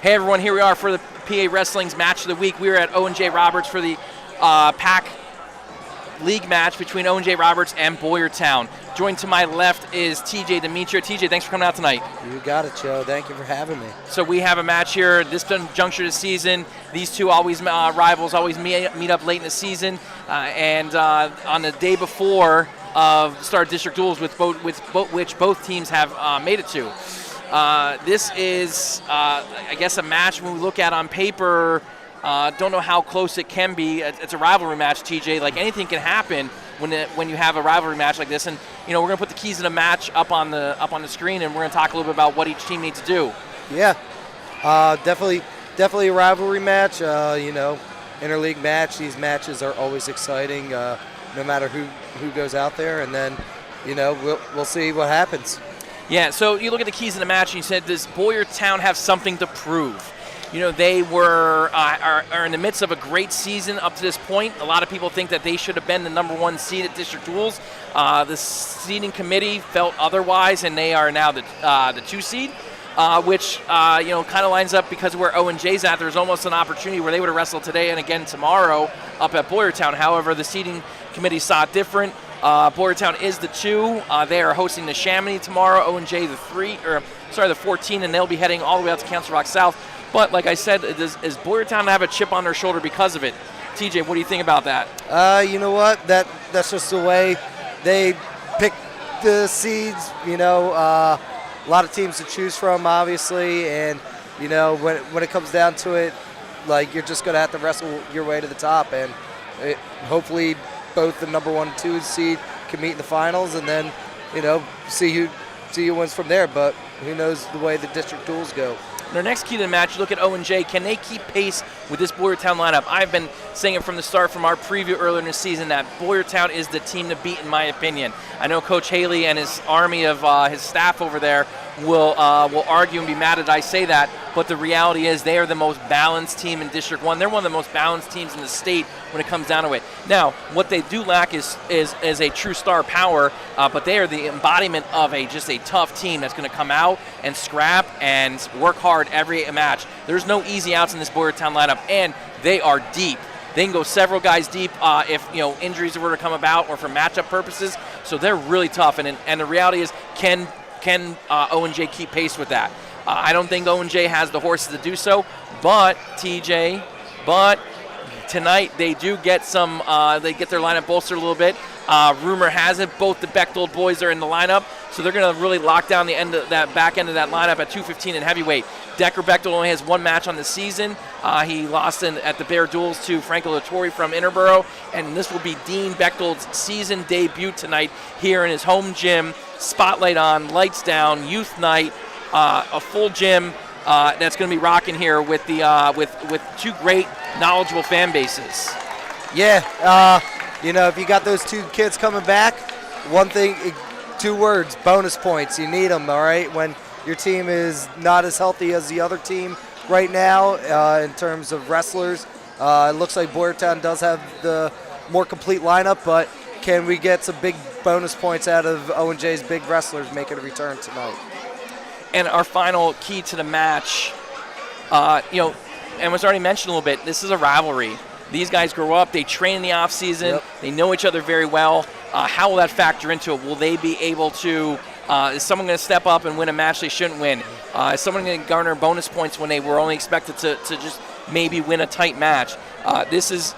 Hey everyone, here we are for the PA Wrestling's Match of the Week. We are at Owen J. Roberts for the PAC League match between Owen J. Roberts and Boyertown. Joined to my left is T.J. Demetrio. T.J., thanks for coming out tonight. You got it, Joe. Thank you for having me. So we have a match here. This juncture of the season. These two always rivals, always meet up late in the season. And on the day before start district duels, which both teams have made it to. This is, I guess, a match when we look at on paper. Don't know how close it can be. It's a rivalry match, TJ. Like, anything can happen when you have a rivalry match like this. And we're gonna put the keys of the match up on the screen, and we're gonna talk a little bit about what each team needs to do. Yeah, definitely a rivalry match. Interleague match. These matches are always exciting, no matter who goes out there. And then, we'll see what happens. Yeah. So you look at the keys of the match, and you said, does Boyertown have something to prove? They are in the midst of a great season up to this point. A lot of people think that they should have been the #1 seed at district duels. The seeding committee felt otherwise, and they are now the 2 seed, which kind of lines up because of where Owen J's at. There's almost an opportunity where they would have wrestled today and again tomorrow up at Boyertown. However, the seeding committee saw it different. Boyertown is the 2. They are hosting the Chamonix tomorrow. Owen J the 14, and they'll be heading all the way out to Council Rock South. But like I said, is Boyertown have a chip on their shoulder because of it? TJ, what do you think about that? You know what? That's just the way they pick the seeds. A lot of teams to choose from, obviously, and when it comes down to it, like, you're just gonna have to wrestle your way to the top, and hopefully both the #1 and 2 seed can meet in the finals, and then see who wins from there. But who knows the way the district duels go. In our next key to the match, you look at Owen J. Can they keep pace with this Boyertown lineup? I've been saying it from the start, from our preview earlier in the season, that Boyertown is the team to beat, in my opinion. I know Coach Haley and his army of his staff over there will argue and be mad that I say that, but the reality is they are the most balanced team in District 1. They're one of the most balanced teams in the state when it comes down to it. Now, what they do lack is a true star power, but they are the embodiment of just a tough team that's going to come out and scrap and work hard every match. There's no easy outs in this Boyertown lineup, and they are deep. They can go several guys deep if injuries were to come about or for matchup purposes. So they're really tough, and the reality is, can Owen J keep pace with that? I don't think Owen J has the horses to do so, but TJ, tonight they do get they get their lineup bolstered a little bit. Rumor has it both the Bechtold boys are in the lineup, so they're going to really lock down the end of that back end of that lineup at 215 in heavyweight. Decker Bechtold only has 1 match on the season. He lost at the Bear Duels to Franco Lattori from Interboro, and this will be Dean Bechtold's season debut tonight here in his home gym. Spotlight on, lights down, youth night, a full gym that's going to be rocking here with the with 2 great, knowledgeable fan bases. Yeah, if you got those 2 kids coming back, one thing, 2 words: bonus points. You need them, all right? When your team is not as healthy as the other team right now in terms of wrestlers, it looks like Boyertown does have the more complete lineup, but can we get some big bonus points out of Owen J's big wrestlers making a return tonight? And our final key to the match, and was already mentioned a little bit, this is a rivalry. These guys grow up, they train in the off season, Yep. They know each other very well. How will that factor into it? Will they be able to, is someone going to step up and win a match they shouldn't win? Is someone going to garner bonus points when they were only expected to just maybe win a tight match? This is,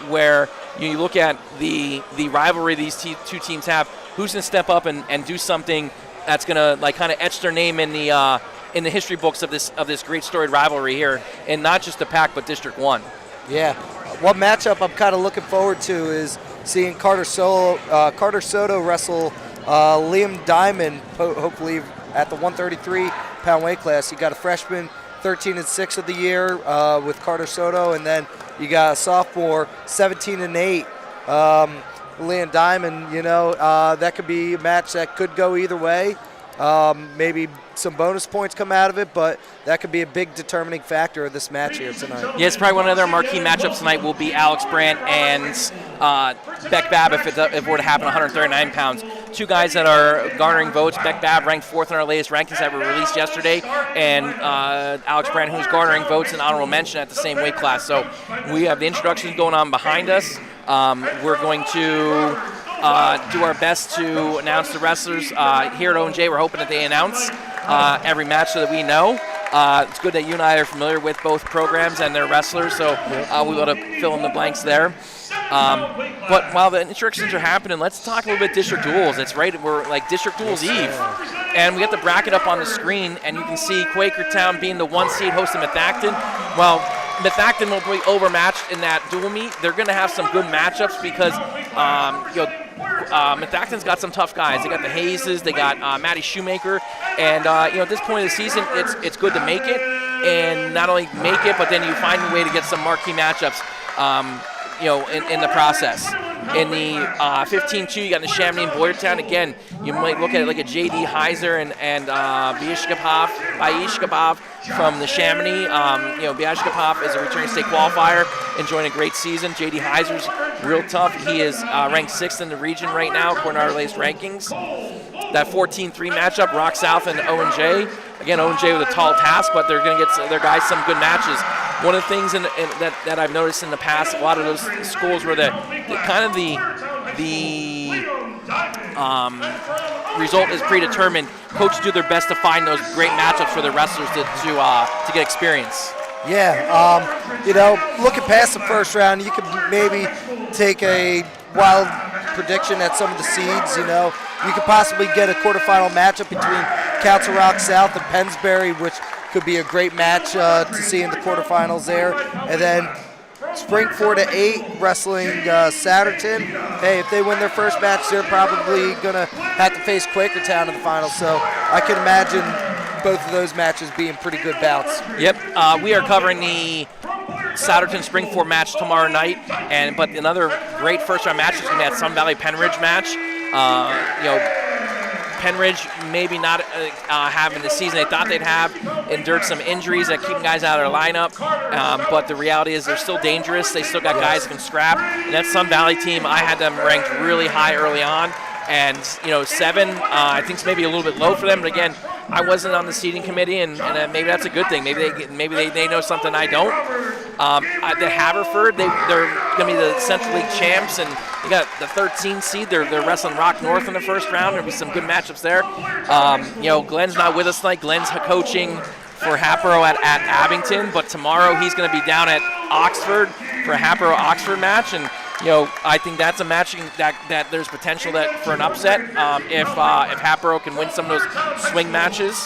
where you look at the rivalry these 2 teams have. Who's going to step up and do something that's going to kind of etch their name in the history books of this great storied rivalry here, and not just the PAC but District 1. Yeah, one matchup I'm kind of looking forward to is seeing Carter Soto wrestle Liam Diamond, hopefully at the 133-pound weight class. You got a freshman, 13-6 of the year with Carter Soto, and then you got a sophomore, 17-8. Liam Diamond, that could be a match that could go either way. Maybe some bonus points come out of it, but that could be a big determining factor of this match here tonight. Yeah, it's probably one of their marquee matchups tonight will be Alex Brandt and Beck Babb if it were to happen, 139 pounds. Two guys that are garnering votes. Beck Babb ranked 4th in our latest rankings that were released yesterday, and Alex Brandt, who's garnering votes and honorable mention at the same weight class. So we have the introductions going on behind us. We're going to do our best to announce the wrestlers here at O&J. We're hoping that they announce every match so that we know. It's good that you and I are familiar with both programs and their wrestlers, so we want to fill in the blanks there. But while the introductions are happening, let's talk a little bit district duels. It's right, we're like district duels eve, and we got the bracket up on the screen, and you can see Quakertown being the 1 seed hosting Methacton. Well, Methacton will be overmatched in that dual meet. They're going to have some good matchups because Methacton's got some tough guys. They got the Hayeses, they got Matty Shoemaker, and at this point of the season, it's good to make it, and not only make it, but then you find a way to get some marquee matchups. In the process. In the 15-2, you got the Chamonix and Boyertown. Again, you might look at it like a J.D. Heiser and Baishkapov from the Chamonix. Baishkapov is a returning state qualifier, enjoying a great season. J.D. Heiser's real tough. He is ranked 6th in the region right now, according to our latest rankings. That 14-3 matchup, Rock South and O&J. Again, O&J with a tall task, but they're going to get their guys some good matches. One of the things that I've noticed in the past, a lot of those schools where the result is predetermined, coaches do their best to find those great matchups for their wrestlers to get experience. Yeah, looking past the first round, you could maybe take a wild prediction at some of the seeds. You could possibly get a quarterfinal matchup between Council Rock South and Pennsbury, which could be a great match to see in the quarterfinals there. And then Spring 4-8 wrestling Satterton. Hey, if they win their first match, they're probably going to have to face Quakertown in the finals. So I can imagine both of those matches being pretty good bouts. Yep, we are covering the Satterton Spring 4 match tomorrow night, but another great first-round match is going to be that Sun Valley Penridge match. Penridge maybe not having the season they thought they'd have, endured some injuries that keep guys out of their lineup, but the reality is they're still dangerous. They still got guys that can scrap. And that Sun Valley team, I had them ranked really high early on, and 7 I think is maybe a little bit low for them, but again, I wasn't on the seating committee, and maybe that's a good thing. Maybe they know something I don't. The Haverford, they're going to be the Central League champs, and they got the 13th seed. They're wrestling Rock North in the first round. There'll be some good matchups there. Glenn's not with us tonight. Glenn's coaching for Hapero at Abington, but tomorrow he's going to be down at Oxford for a Hapero-Oxford match, and I think that's a match that there's potential for an upset if Hapero can win some of those swing matches.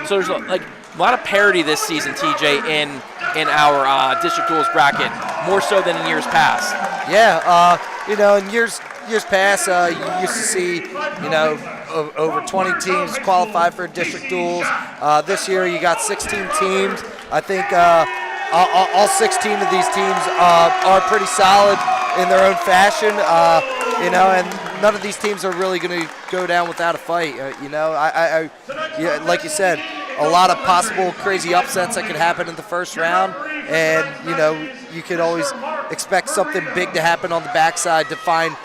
So there's a lot of parity this season, TJ, in our district duels bracket, more so than in years past. Yeah, in years past, you used to see, over 20 teams qualify for district duels. This year, you got 16 teams. I think all 16 of these teams are pretty solid in their own fashion, and none of these teams are really going to go down without a fight. Like you said, a lot of possible crazy upsets that could happen in the first round, and you could always expect something big to happen on the backside to find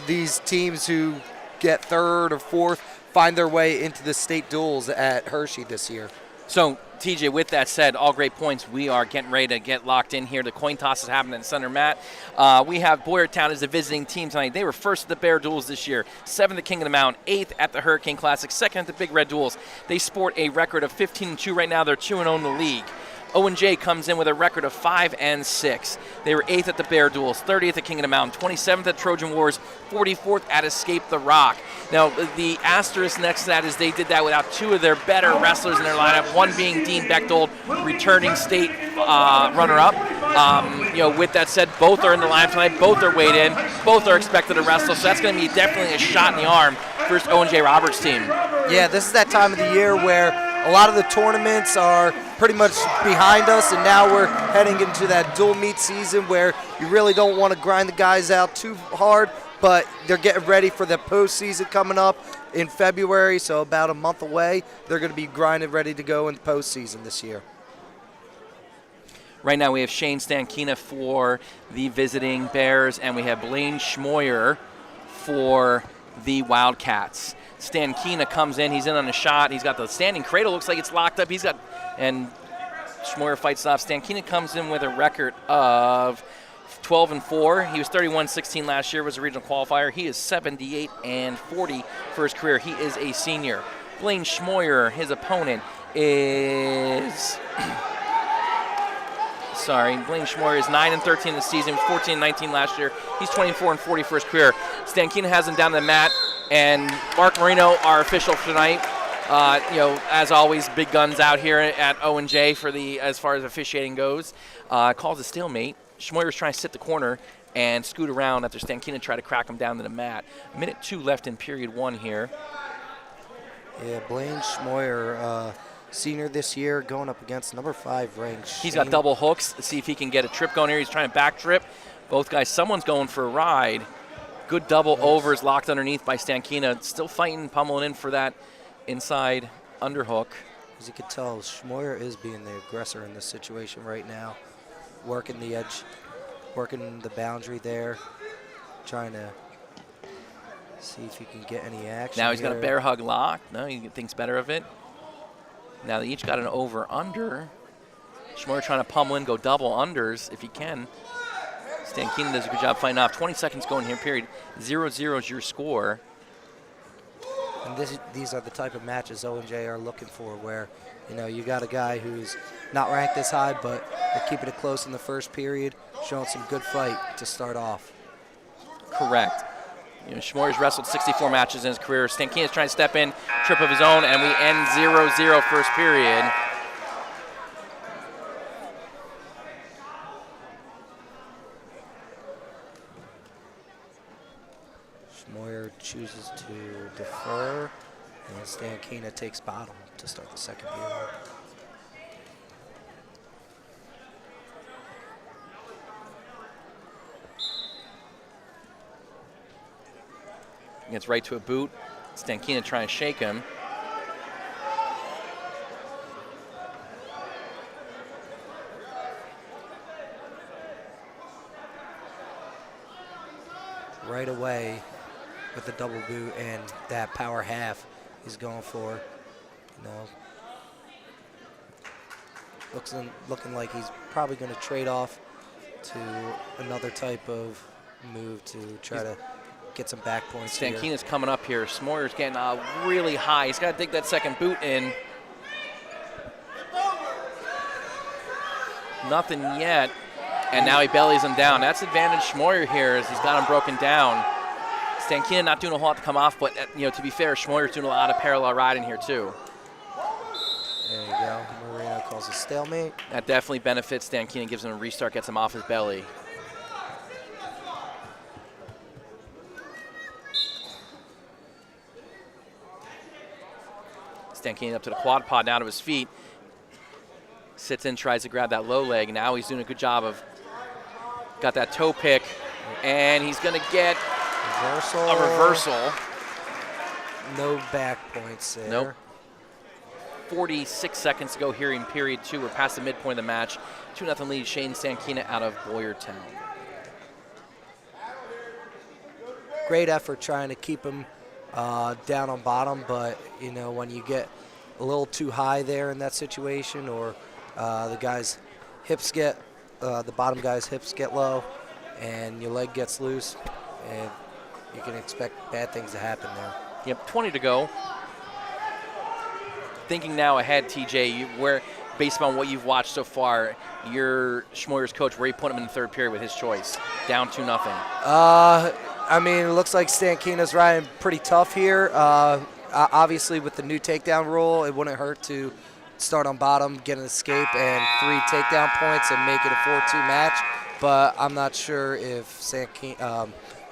these teams who get 3rd or 4th find their way into the state duels at Hershey this year. So, TJ, with that said, all great points. We are getting ready to get locked in here. The coin toss is happening in center mat. We have Boyertown as the visiting team tonight. They were 1st at the Bear Duels this year, 7th at King of the Mountain, 8th at the Hurricane Classic, 2nd at the Big Red Duels. They sport a record of 15-2 right now. They're 2-0 in the league. O&J comes in with a record of 5-6. They were 8th at the Bear Duels, 30th at King of the Mountain, 27th at Trojan Wars, 44th at Escape the Rock. Now, the asterisk next to that is they did that without 2 of their better wrestlers in their lineup, one being Dean Bechtold, returning state runner-up. With that said, both are in the lineup tonight, both are weighed in, both are expected to wrestle, so that's going to be definitely a shot in the arm for this O&J Roberts team. Yeah, this is that time of the year where a lot of the tournaments are pretty much behind us, and now we're heading into that dual meet season where you really don't want to grind the guys out too hard, but they're getting ready for the postseason coming up. in February, so about a month away. They're going to be grinded, ready to go in the postseason this year. Right now we have Shane Stankina for the visiting Bears, and we have Blaine Schmoyer for the Wildcats. Stankina comes in. He's in on a shot. He's got the standing cradle. Looks like it's locked up. And Schmoyer fights off. Stankina comes in with a record of 12-4. He was 31-16 last year, was a regional qualifier. He is 78-40 for his career. He is a senior. Blaine Schmoyer, his opponent, is Blaine Schmoyer is 9-13 this season, 14-19 last year. He's 24-40 for his career. Stankina has him down the mat, and Mark Marino, our official for tonight. As always, big guns out here at Owen J for as far as officiating goes. Calls a stalemate. Schmoyer's trying to sit the corner and scoot around after Stankina tried to crack him down to the mat. Minute 2 left in period 1 here. Yeah, Blaine Schmoyer, senior this year, going up against number 5 ranked. He's got double hooks. Let's see if he can get a trip going here. He's trying to back trip. Both guys, someone's going for a ride. Good double overs locked underneath by Stankina. Still fighting, pummeling in for that inside underhook. As you can tell, Schmoyer is being the aggressor in this situation right now. Working the edge, working the boundary there, trying to see if he can get any action. Now he's got a bear hug lock. No, he thinks better of it. Now they each got an over-under. Schmoyer trying to pummel in, go double unders if he can. Stankina does a good job fighting off. 20 seconds going here, period. 0-0 is your score. And these are the type of matches O and J are looking for, where you got a guy who's not ranked this high, but they're keeping it close in the first period, showing some good fight to start off. Correct. Schmoyer's wrestled 64 matches in his career. Stankina's trying to step in, trip of his own, and we end 0-0 first period. Schmoyer chooses to defer, and Stankina takes bottom to start the second period. Gets right to a boot. Stankina trying to shake him. Right away with the double boot and that power half he's going for. Looking like he's probably going to trade off to another type of move to try to get some back points. Stankina's coming up here. Schmoyer's getting really high. He's got to dig that second boot in. Nothing yet. And now he bellies him down. That's advantage Schmoyer here as he's got him broken down. Stankina not doing a whole lot to come off, but to be fair, Schmoyer's doing a lot of parallel riding here too. There you go. Marino calls a stalemate. That definitely benefits Stankina, gives him a restart, gets him off his belly. Stankina up to the quad pod, down to his feet. Sits in, tries to grab that low leg. Now he's doing a good job of, got that toe pick, and he's going to get a reversal. No back points there. Nope. 46 seconds to go here in period 2. We're past the midpoint of the match. 2-0 lead, Shane Stankina out of Boyertown. Great effort trying to keep him down on bottom, but when you get a little too high there in that situation, or the bottom guy's hips get low and your leg gets loose, and you can expect bad things to happen there. Yep, 20 to go. Thinking now ahead, TJ, where based on what you've watched so far, your Schmoyer's coach, where you put him in the third period with his choice, down 2-0. It looks like Stankina's riding pretty tough here. Obviously, with the new takedown rule, it wouldn't hurt to start on bottom, get an escape, and 3 takedown points and make it a 4-2 match. But I'm not sure if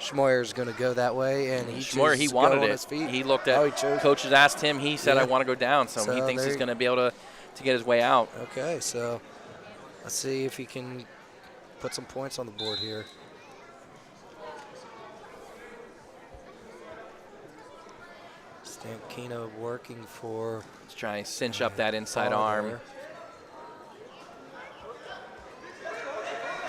Schmoyer's going to go that way. And Schmoyer, he wanted it. He looked at coaches asked him. He said, "I want to go down." So he thinks he's going to be able to get his way out. Okay, so let's see if he can put some points on the board here. Stankina working for. He's trying to cinch up that inside arm.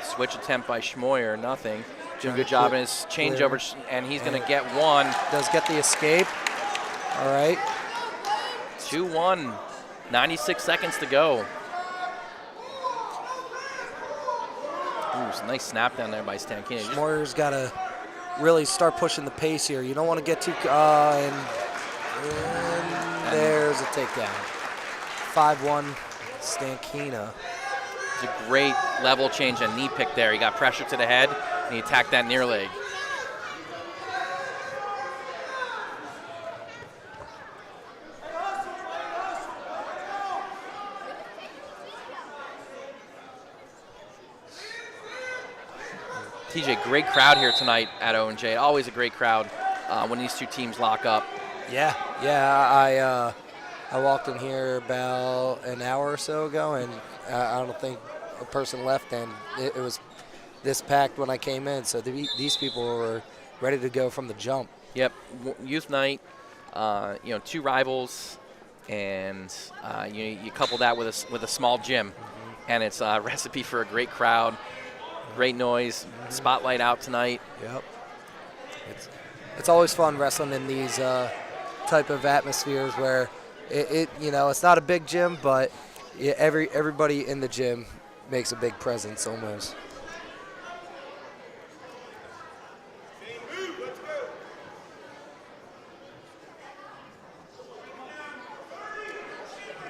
Switch attempt by Schmoyer, nothing. Doing a good job in his changeover, and he's going to get one. Does get the escape. All right. 2-1, 96 seconds to go. Ooh, it's a nice snap down there by Stankina. Schmoyer's got to really start pushing the pace here. You don't want to get too, and there's a takedown. 5-1 Stankina. It's a great level change and knee pick there. He got pressure to the head, and he attacked that near leg. TJ, great crowd here tonight at Owen J. Always a great crowd when these two teams lock up. Yeah. I walked in here about an hour or so ago, and I don't think a person left, and it was this packed when I came in. So these people were ready to go from the jump. Yep, youth night. Two rivals, and you couple that with a small gym, and it's a recipe for a great crowd. Great noise, spotlight out tonight. Yep. It's always fun wrestling in these type of atmospheres where it's not a big gym, but everybody in the gym makes a big presence almost.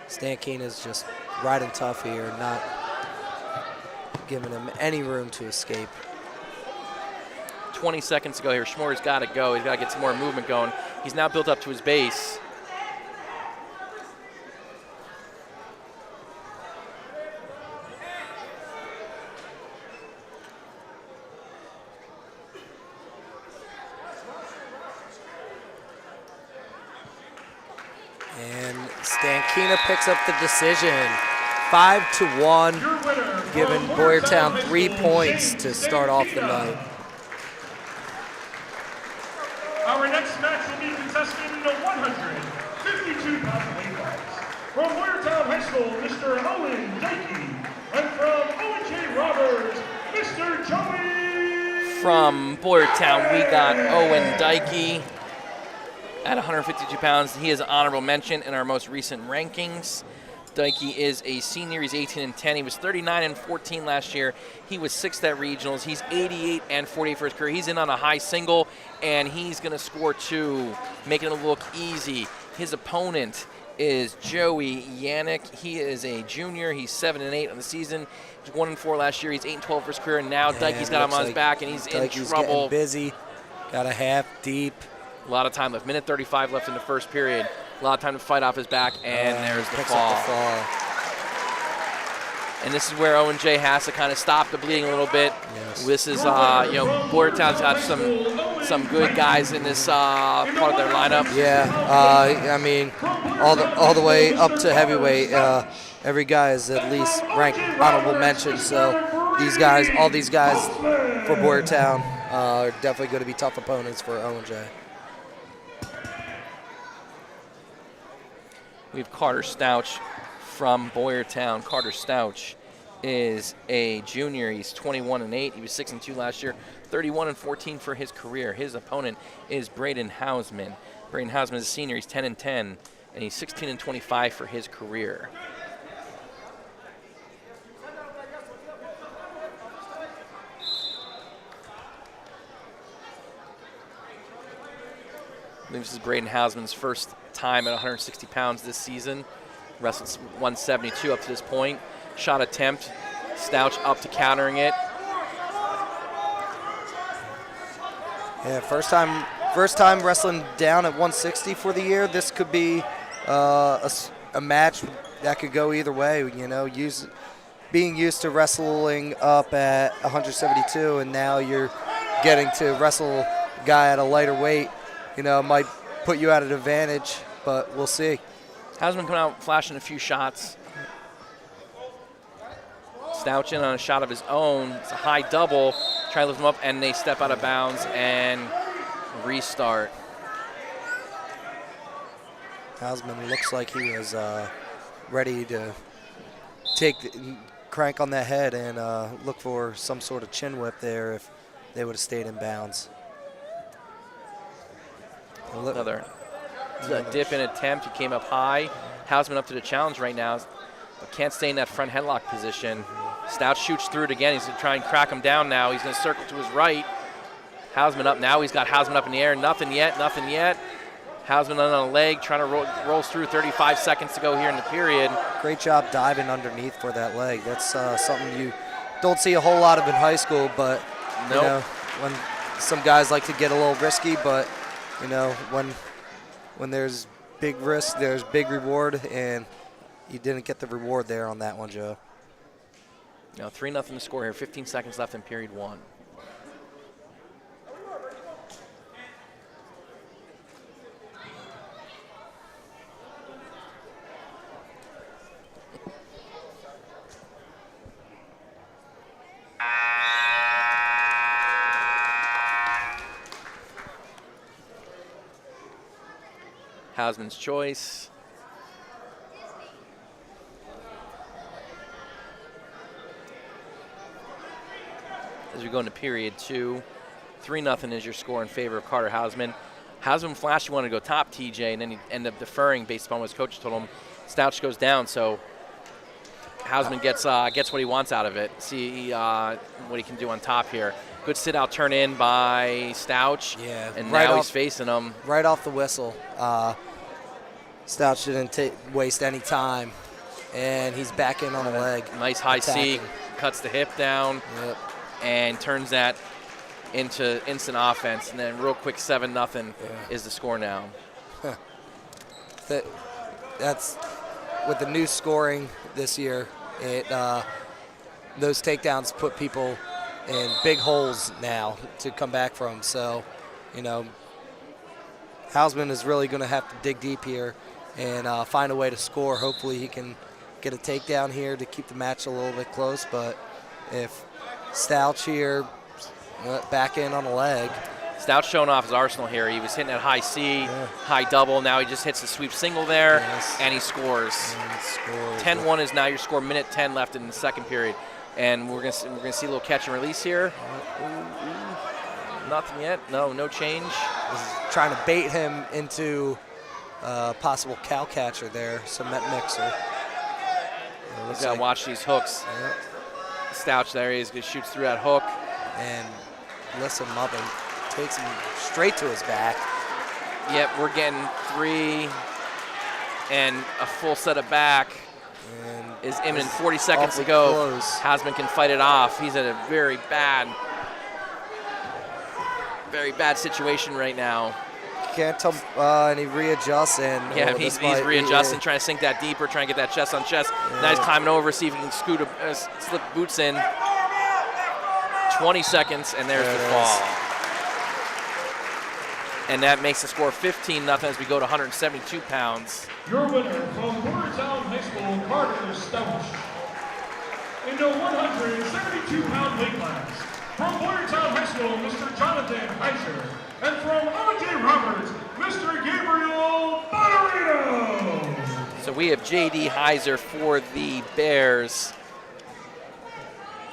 Stankina's just riding tough here, not giving him any room to escape. 20 seconds to go here. Schmoyer's got to go. He's got to get some more movement going. He's now built up to his base. And Stankina picks up the decision. 5-1, giving Boyertown 3 points to start off the night. Our next match will be contested in the 152-pound weight class. From Boyertown High School, Mr. Owen Dykey. And from Owen J. Roberts, Mr. Joey. From Boyertown, we got Owen Dykey at 152 pounds. He is an honorable mention in our most recent rankings. Dykey is a senior. He's 18-10. He was 39-14 last year. He was 6th at regionals. He's 88-48 for his career. He's in on a high single, and he's going to score 2, making it look easy. His opponent is Joey Yannick. He is a junior. He's 7-8 on the season. He's 1-4 last year. He's 8-12 for his career. And now Dykey's got him on his back, and he's in trouble. Busy. Got a half deep. A lot of time left. Minute 35 left in the first period. A lot of time to fight off his back, and there's the fall. And this is where Owen J has to kind of stop the bleeding a little bit. Yes. This is, Boyertown's got some good guys in this part of their lineup. Yeah, I mean, all the way up to heavyweight, every guy is at least ranked honorable mention. So all these guys for Boyertown are definitely going to be tough opponents for Owen J. We have Carter Stouch from Boyertown. Carter Stouch is a junior. He's 21-8. He was 6-2 last year, 31-14 for his career. His opponent is Braden Hausman. Braden Hausman is a senior. He's 10-10, and he's 16-25 for his career. I believe this is Braden Hausman's first time at 160 pounds this season. Wrestled 172 up to this point. Shot attempt. Stouch up to countering it. Yeah, first time wrestling down at 160 for the year. This could be a match that could go either way. Being used to wrestling up at 172, and now you're getting to wrestle a guy at a lighter weight. Might put you at an advantage, but we'll see. Hausman coming out flashing a few shots. Stouch in on a shot of his own. It's a high double. Try to lift him up, and they step out of bounds and restart. Hausman looks like he was ready to crank on that head and look for some sort of chin whip there if they would have stayed in bounds. Another dip in attempt. He came up high. Hausman up to the challenge right now, but can't stay in that front headlock position. Stout shoots through it again. He's going to try and crack him down now. He's going to circle to his right. Hausman up now. He's got Hausman up in the air. Nothing yet. Hausman on a leg, trying to rolls through. 35 seconds to go here in the period. Great job diving underneath for that leg. That's something you don't see a whole lot of in high school, but you know, when some guys like to get a little risky, but you know, when there's big risk, there's big reward, and you didn't get the reward there on that one, Joe. Now 3-0 to score here. 15 seconds left in period 1. Hausman's choice. As we go into period 2, 3-0 is your score in favor of Carter Hausman. Hausman flashed, he wanted to go top TJ, and then he ended up deferring based upon what his coach told him. Stouch goes down, so Hausman gets what he wants out of it. See what he can do on top here. Good sit-out turn in by Stouch. Yeah, and right now off, he's facing him. Right off the whistle. Stouch didn't waste any time, and he's back in on a leg. Nice high C, cuts the hip down, and turns that into instant offense. And then real quick 7-0 is the score now. That's with the new scoring this year. Those takedowns put people in big holes now to come back from. So, you know, Hausman is really going to have to dig deep here and find a way to score. Hopefully he can get a takedown here to keep the match a little bit close. But if Stouch here back in on a leg. Stouch showing off his arsenal here. He was hitting that high C, high double. Now he just hits the sweep single there, and he scores. 10-1 is now your score. Minute 10 left in the second period. And we're gonna see a little catch and release here. Nothing yet. No change. This is trying to bait him into possible cow catcher there, cement mixer. You gotta watch these hooks. Stouch there, he shoots through that hook. And lifts him up and takes him straight to his back. Yep, we're getting 3 and a full set of back. And is imminent. 40 seconds to go. Close. Hausman can fight it off. He's in a very bad situation right now. Can't tell, and he readjusts and he's readjusting, trying to sink that deeper, trying to get that chest on chest. Now he's climbing over, see if he can slip boots in. 20 seconds, and there's the fall. And that makes the score 15-0 as we go to 172 pounds. Your winner from Boyertown High School, Carter Stouch. In the 172-pound weight class, from Boyertown High School, Mr. Jonathan Heiser. And from Owen J. Roberts, Mr. Gabriel Boyertown. So we have J.D. Heiser for the Bears.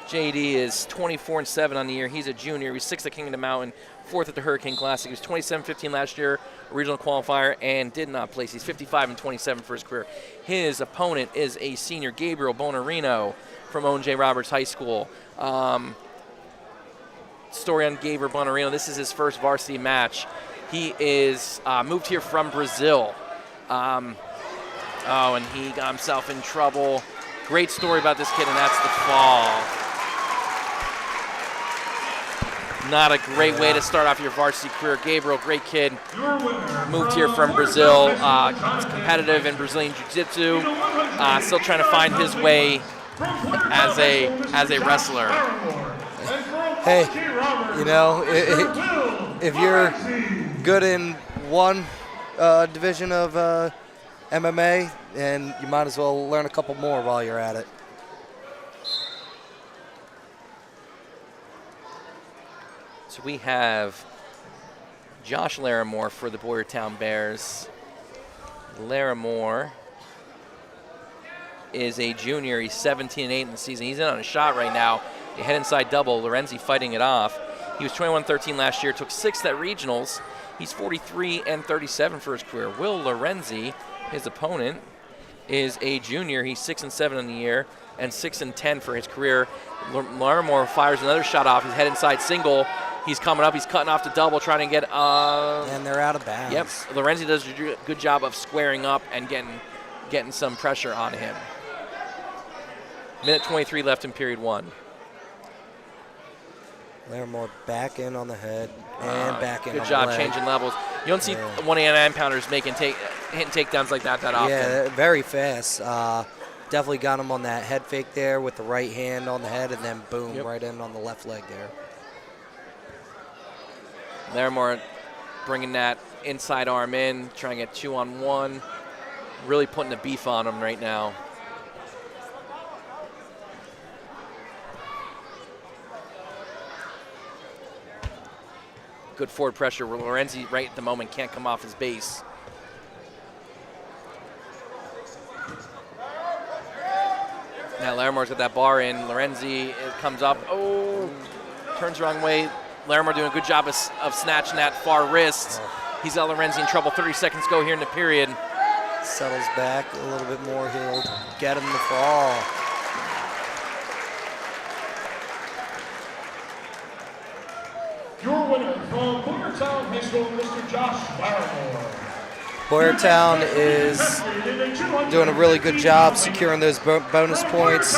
JD is 24-7 on the year. He's a junior. He's 6th at King of the Mountain, 4th at the Hurricane Classic. He was 27-15 last year, regional qualifier, and did not place. He's 55-27 for his career. His opponent is a senior, Gabriel Bonarino from Owen J. Roberts High School. Story on Gabriel Bonarino: this is his first varsity match. He is moved here from Brazil. And he got himself in trouble. Great story about this kid, and that's the fall. Not a great way to start off your varsity career. Gabriel, great kid, moved here from Brazil. He's competitive in Brazilian Jiu-Jitsu. Still trying to find his way as a wrestler. Hey, you know, if you're good in one division of MMA, and you might as well learn a couple more while you're at it. So we have Josh Larimore for the Boyertown Bears. Larimore is a junior. He's 17-8 in the season. He's in on a shot right now. A head inside double. Lorenzi fighting it off. He was 21-13 last year. Took 6th at regionals. He's 43-37 for his career. Will Lorenzi, his opponent, is a junior. He's 6-7 in the year and 6-10 for his career. Larimore fires another shot off. His head inside single. He's coming up. He's cutting off the double, trying to get. And they're out of bounds. Yep. Lorenzi does a good job of squaring up and getting some pressure on him. Minute 23 left in period 1. Larimore back in on the head and back in on the leg. Good job changing levels. You don't see 189-pounders hitting takedowns like that often. Yeah, very fast. Definitely got him on that head fake there with the right hand on the head, and then boom, right in on the left leg there. Larimore bringing that inside arm in, trying to get 2-on-1. Really putting the beef on him right now. Good forward pressure. Lorenzi right at the moment can't come off his base. Now Larimore's got that bar in. Lorenzi comes up. Oh, turns the wrong way. Larimore doing a good job of snatching that far wrist. He's got Lorenzi in trouble. 30 seconds go here in the period. Settles back a little bit more. He'll get him to fall. Your winner from Boyertown High School, Mr. Josh Larimore. Boyertown is doing a really good job securing those bonus points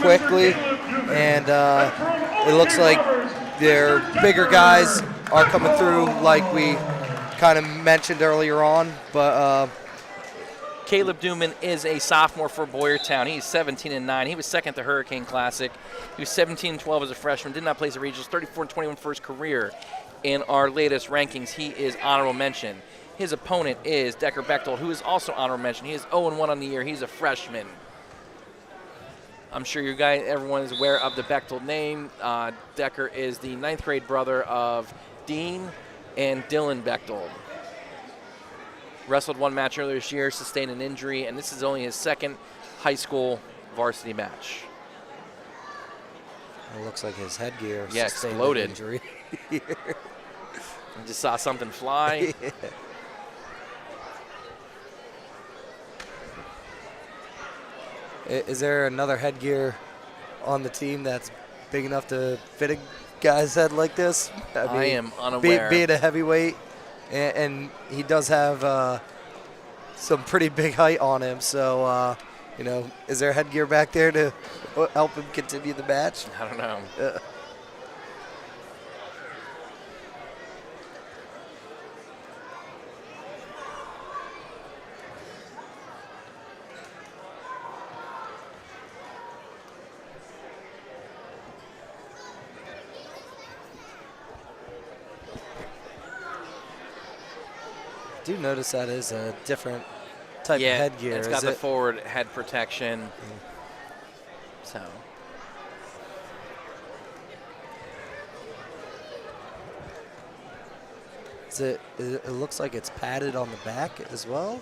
quickly, and it looks like their bigger guys are coming through like we kind of mentioned earlier on, but Caleb Duman is a sophomore for Boyertown. He's 17-9. He was second at the Hurricane Classic. He was 17-12 as a freshman. Did not place the regionals. 34-21 for his career. In our latest rankings, he is honorable mention. His opponent is Decker Bechtold, who is also honorable mention. He is 0-1 on the year. He's a freshman. I'm sure you guys, everyone is aware of the Bechtold name. Decker is the 9th grade brother of Dean and Dylan Bechtold. Wrestled one match earlier this year, sustained an injury, and this is only his second high school varsity match. It looks like his headgear exploded. Injury. I just saw something fly. Yeah. Is there another headgear on the team that's big enough to fit a guy's head like this? I am unaware. Being a heavyweight, and he does have some pretty big height on him. So, is there headgear back there to help him continue the match? I don't know. I do notice that is a different type of headgear. It's got the forward head protection. So. It looks like it's padded on the back as well.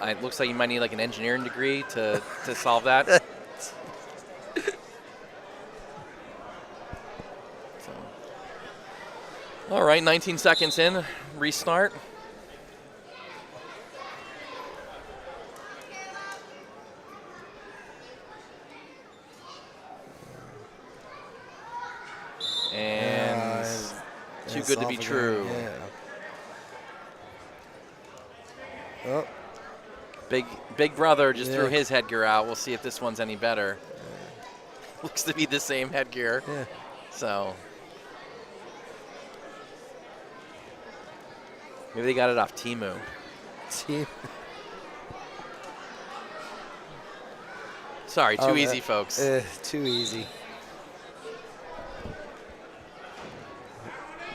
It looks like you might need like an engineering degree to solve that. All right, 19 seconds in, restart. And too good to be true. Yeah. Oh. Big brother just threw his headgear out. We'll see if this one's any better. Looks to be the same headgear. Yeah. So. Maybe they got it off Temu. Sorry, too easy, folks. Too easy.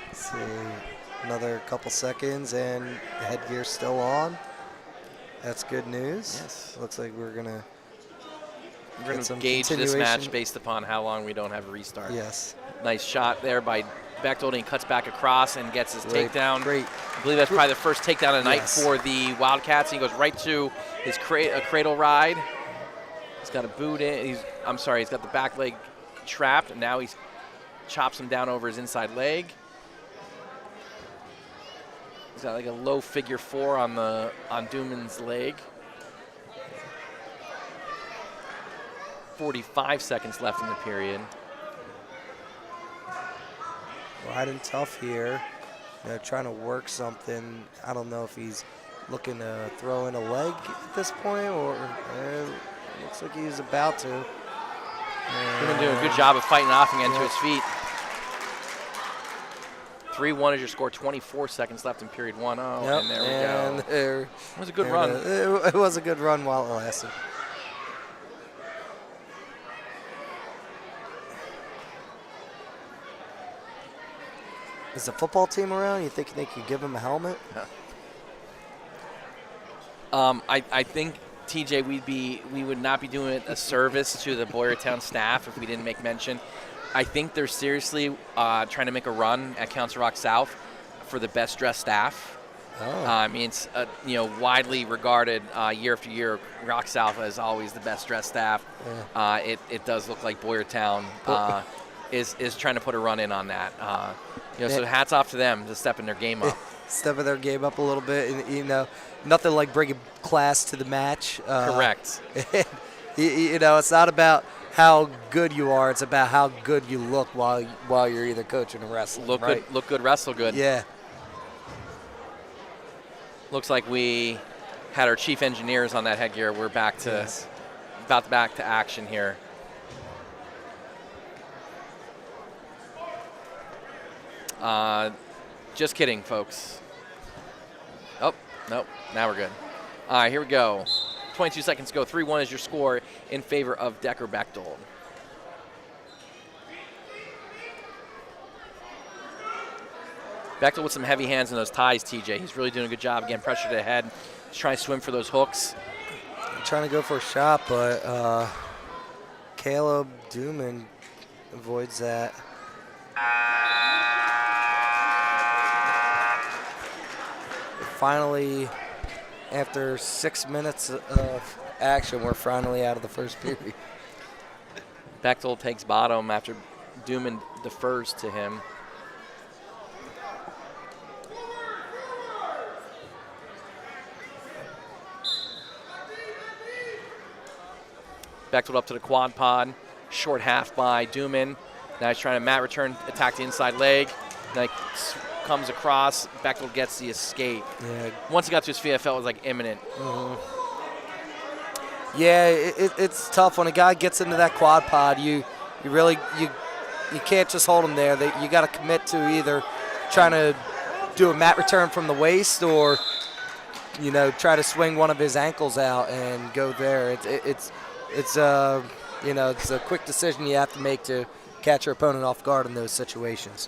Let's see, another couple seconds, and the headgear's still on. That's good news. Yes. Looks like we're gonna We're going to gauge this match based upon how long we don't have a restart. Yes. Nice shot there by Bechtold, and he cuts back across and gets his takedown. Great. I believe that's probably the first takedown of the night for the Wildcats. He goes right to his cradle ride. He's got a boot in. He's got the back leg trapped, and now he chops him down over his inside leg. He's got like a low figure 4 on Duman's leg. 45 seconds left in the period. Riding tough here, trying to work something. I don't know if he's looking to throw in a leg at this point, or looks like he's about to. Duman doing a good job of fighting off and getting to his feet. 3-1 is your score. 24 seconds left in period 1. Oh, and there we go. It was a good run. It was a good run while it lasted. Is the football team around? You think they could give him a helmet? I think, TJ, we would not be doing a service to the Boyertown staff if we didn't make mention. I think they're seriously trying to make a run at Council Rock South for the best dressed staff. I mean, it's widely regarded year after year. Rock South as always the best dressed staff. Yeah. It does look like Boyertown is trying to put a run in on that. So hats off to them to stepping their game up. Stepping their game up a little bit, and nothing like bringing class to the match. Correct. It's not about how good you are; it's about how good you look while you're either coaching or wrestling. Look good, wrestle good. Yeah. Looks like we had our chief engineers on that headgear. We're back to back to action here. Just kidding, folks. Oh, nope. Now we're good. All right, here we go. 22 seconds to go. 3-1 is your score in favor of Decker Bechtold. Bechtold with some heavy hands in those ties, TJ. He's really doing a good job getting pressure to the head. He's trying to swim for those hooks. I'm trying to go for a shot, but Caleb Duman avoids that. Finally, after 6 minutes of action, we're finally out of the first period. Bechtold takes bottom after Duman defers to him. Bechtold up to the quad pod. Short half by Duman. Now he's trying to mat return, attack the inside leg. Now he comes across. Bechtold gets the escape. Yeah. Once he got to his feet, I felt it was like imminent. Mm-hmm. Yeah, it's tough when a guy gets into that quad pod. You can't just hold him there. You got to commit to either trying to do a mat return from the waist or try to swing one of his ankles out and go there. It's a quick decision you have to make to catch your opponent off guard in those situations.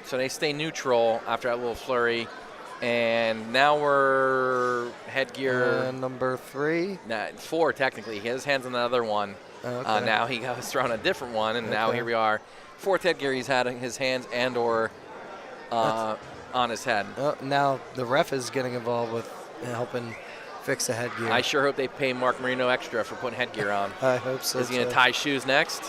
So they stay neutral after that little flurry. And now we're headgear. Number 3? 4, technically. He has his hands on the other one. Okay. Now he was thrown a different one, and now here we are. 4th headgear he's had his hands and or on his head. Now the ref is getting involved with helping fix the headgear. I sure hope they pay Mark Marino extra for putting headgear on. I hope so. Is he going to tie shoes next?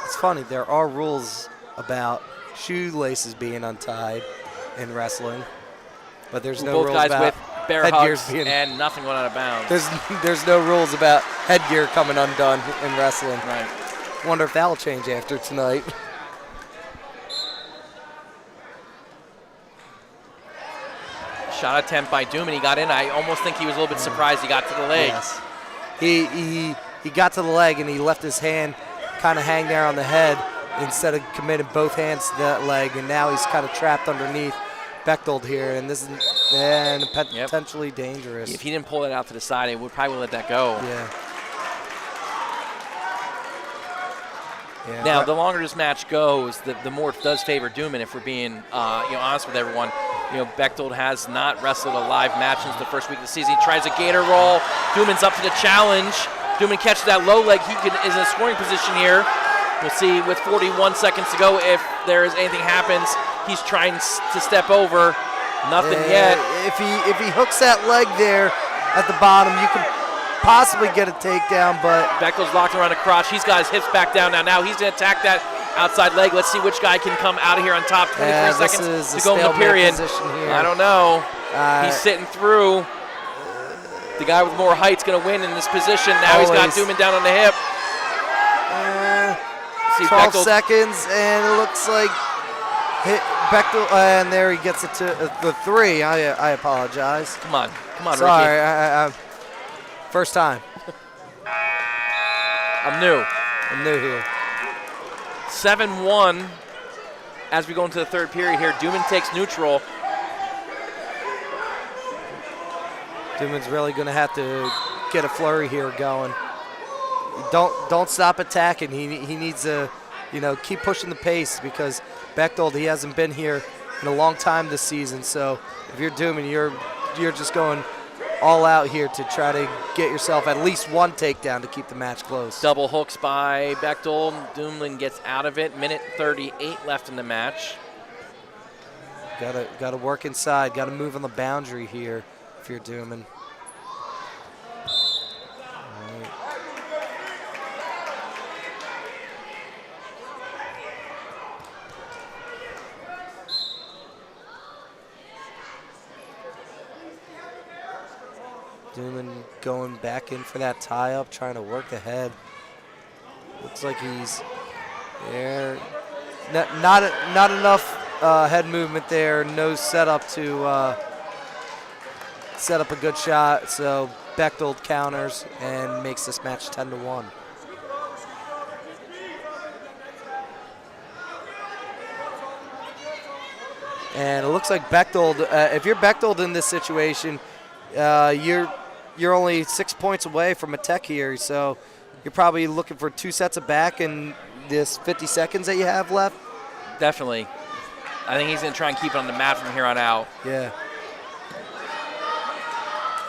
It's funny, there are rules about shoelaces being untied in wrestling, but there's no rules about with bear hugs and nothing went out of bounds. There's no rules about headgear coming undone in wrestling. Right. Wonder if that'll change after tonight. Shot attempt by Duman. He got in. I almost think he was a little bit surprised he got to the leg. Yes. He got to the leg and he left his hand kind of hang there on the head instead of committing both hands to that leg, and now he's kind of trapped underneath Bechtold here, and this is potentially dangerous. If he didn't pull it out to the side, he would probably let that go. Yeah. Yeah, Now, the longer this match goes, the more it does favor Dooman. If we're being honest with everyone, Bechtold has not wrestled a live match since the first week of the season. He tries a gator roll. Dooman's up to the challenge. Dooman catches that low leg. He is in a scoring position here. We'll see with 41 seconds to go if there is anything happens. He's trying to step over. Nothing yet. If he hooks that leg there at the bottom, you can possibly get a takedown, but Bechtold's locked around the crotch. He's got his hips back down now. Now he's going to attack that outside leg. Let's see which guy can come out of here on top. 23 seconds to go in the period. I don't know. He's sitting through. The guy with more height's going to win in this position. Now he's got Dooman down on the hip. 12 seconds, and it looks like Bechtold, and there he gets it to the 3. I apologize. Come on, sorry, Ricky. First time. I'm new here. 7-1 as we go into the third period here. Dooman takes neutral. Dooman's really going to have to get a flurry here going. Don't stop attacking. He needs to, keep pushing the pace because Bechtold, he hasn't been here in a long time this season. So if you're Dooman, you're just going all out here to try to get yourself at least one takedown to keep the match close. Double hooks by Bechtold. Dooman gets out of it. Minute 38 left in the match. Got to work inside. Got to move on the boundary here if you're Dooman. Dooman going back in for that tie-up, trying to work the head. Looks like he's there. Not enough head movement there. No setup to set up a good shot. So Bechtold counters and makes this match 10-1. And it looks like Bechtold. If you're Bechtold in this situation, you're only 6 points away from a tech here, so you're probably looking for 2 sets of back in this 50 seconds that you have left. Definitely. I think he's going to try and keep it on the mat from here on out. Yeah.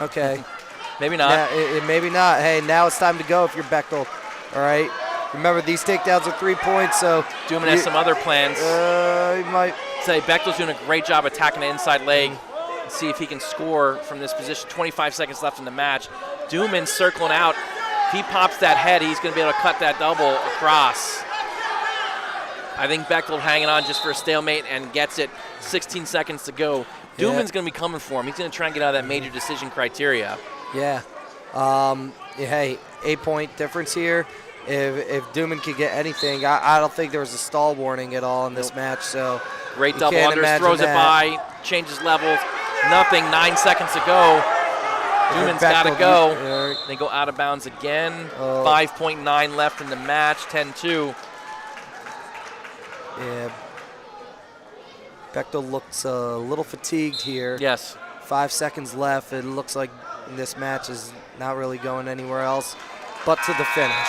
Okay. Maybe not. Maybe not. Hey, now it's time to go if you're Bechtold. All right. Remember, these takedowns are 3 points, so Dooman has some other plans. He might say Bechtold's doing a great job attacking the inside leg. See if he can score from this position. 25 seconds left in the match. Dooman circling out. If he pops that head, he's going to be able to cut that double across. I think Bechtold hanging on just for a stalemate and gets it. 16 seconds to go. Dooman's going to be coming for him. He's going to try and get out of that major decision criteria. Yeah. Hey, 8-point difference here. If Dooman could get anything, I don't think there was a stall warning at all in this match. So great double unders, throws it by, changes levels. Nothing, 9 seconds to go. Dooman's got to go. They go out of bounds again. 5.9 left in the match, 10-2. Yeah. Bechtold looks a little fatigued here. Yes. 5 seconds left. It looks like this match is not really going anywhere else but to the finish.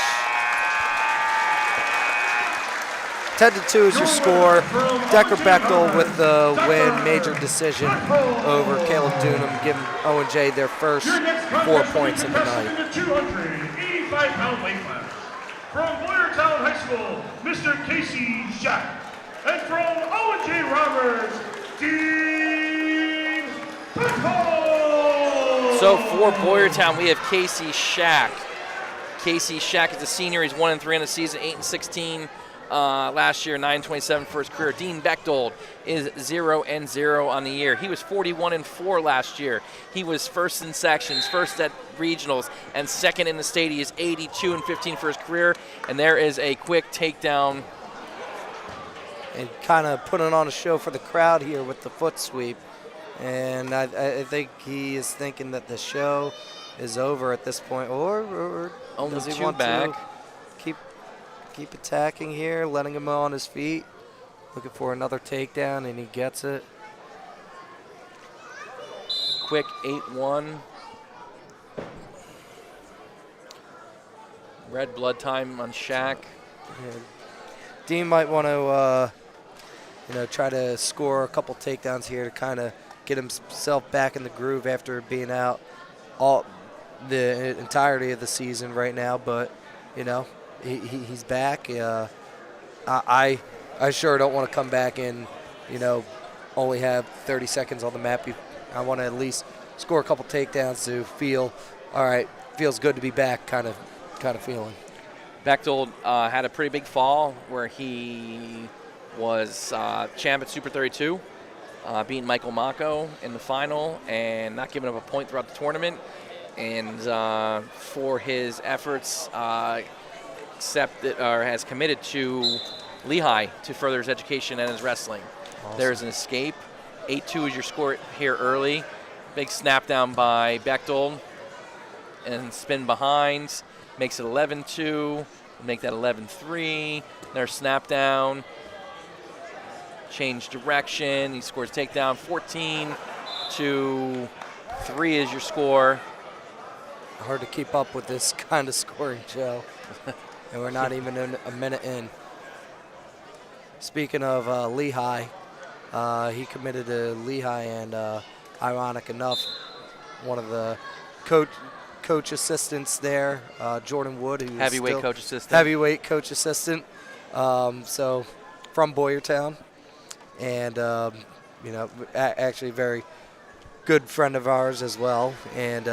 10-2 is your score. Decker Bechtold with the win, major decision over Caleb Dunham, giving Owen J their first 4 points in the night. The 285-pound weight class. From Boyertown High School, Mr. Casey Shack. And from Owen J. Roberts, Dean Bechtold. So for Boyertown, we have Casey Shack. Casey Shack is a senior. He's 1-3 on the season, 8-16. Last year, 9-27 for his career. Dean Bechtold is 0-0 on the year. He was 41-4 last year. He was first in sections, first at regionals, and second in the state. He is 82-15 for his career. And there is a quick takedown. And kind of putting on a show for the crowd here with the foot sweep. And I think he is thinking that the show is over at this point. Or only does he two want back. to keep attacking here, letting him on his feet, looking for another takedown, and he gets it. Quick 8-1. Red blood time on Shack. Yeah. Dean might want to, try to score a couple takedowns here to kind of get himself back in the groove after being out all the entirety of the season right now. But, he's back. I sure don't want to come back and, only have 30 seconds on the map. I want to at least score a couple takedowns to feel, all right, feels good to be back kind of feeling. Bechtold had a pretty big fall where he was champ at Super 32, beating Michael Mako in the final and not giving up a point throughout the tournament. And for his efforts, has committed to Lehigh to further his education and his wrestling. Awesome. There's an escape. 8-2 is your score here early. Big snap down by Bechtold and spin behind. Makes it 11-2. Make that 11-3. There's snap down. Change direction. He scores takedown. 14-3 is your score. Hard to keep up with this kind of scoring, Joe. And we're not even a minute in. Speaking of Lehigh, he committed to Lehigh, and ironic enough, one of the coach assistants there, Jordan Wood, who's heavyweight coach assistant. So from Boyertown, and actually very good friend of ours as well, and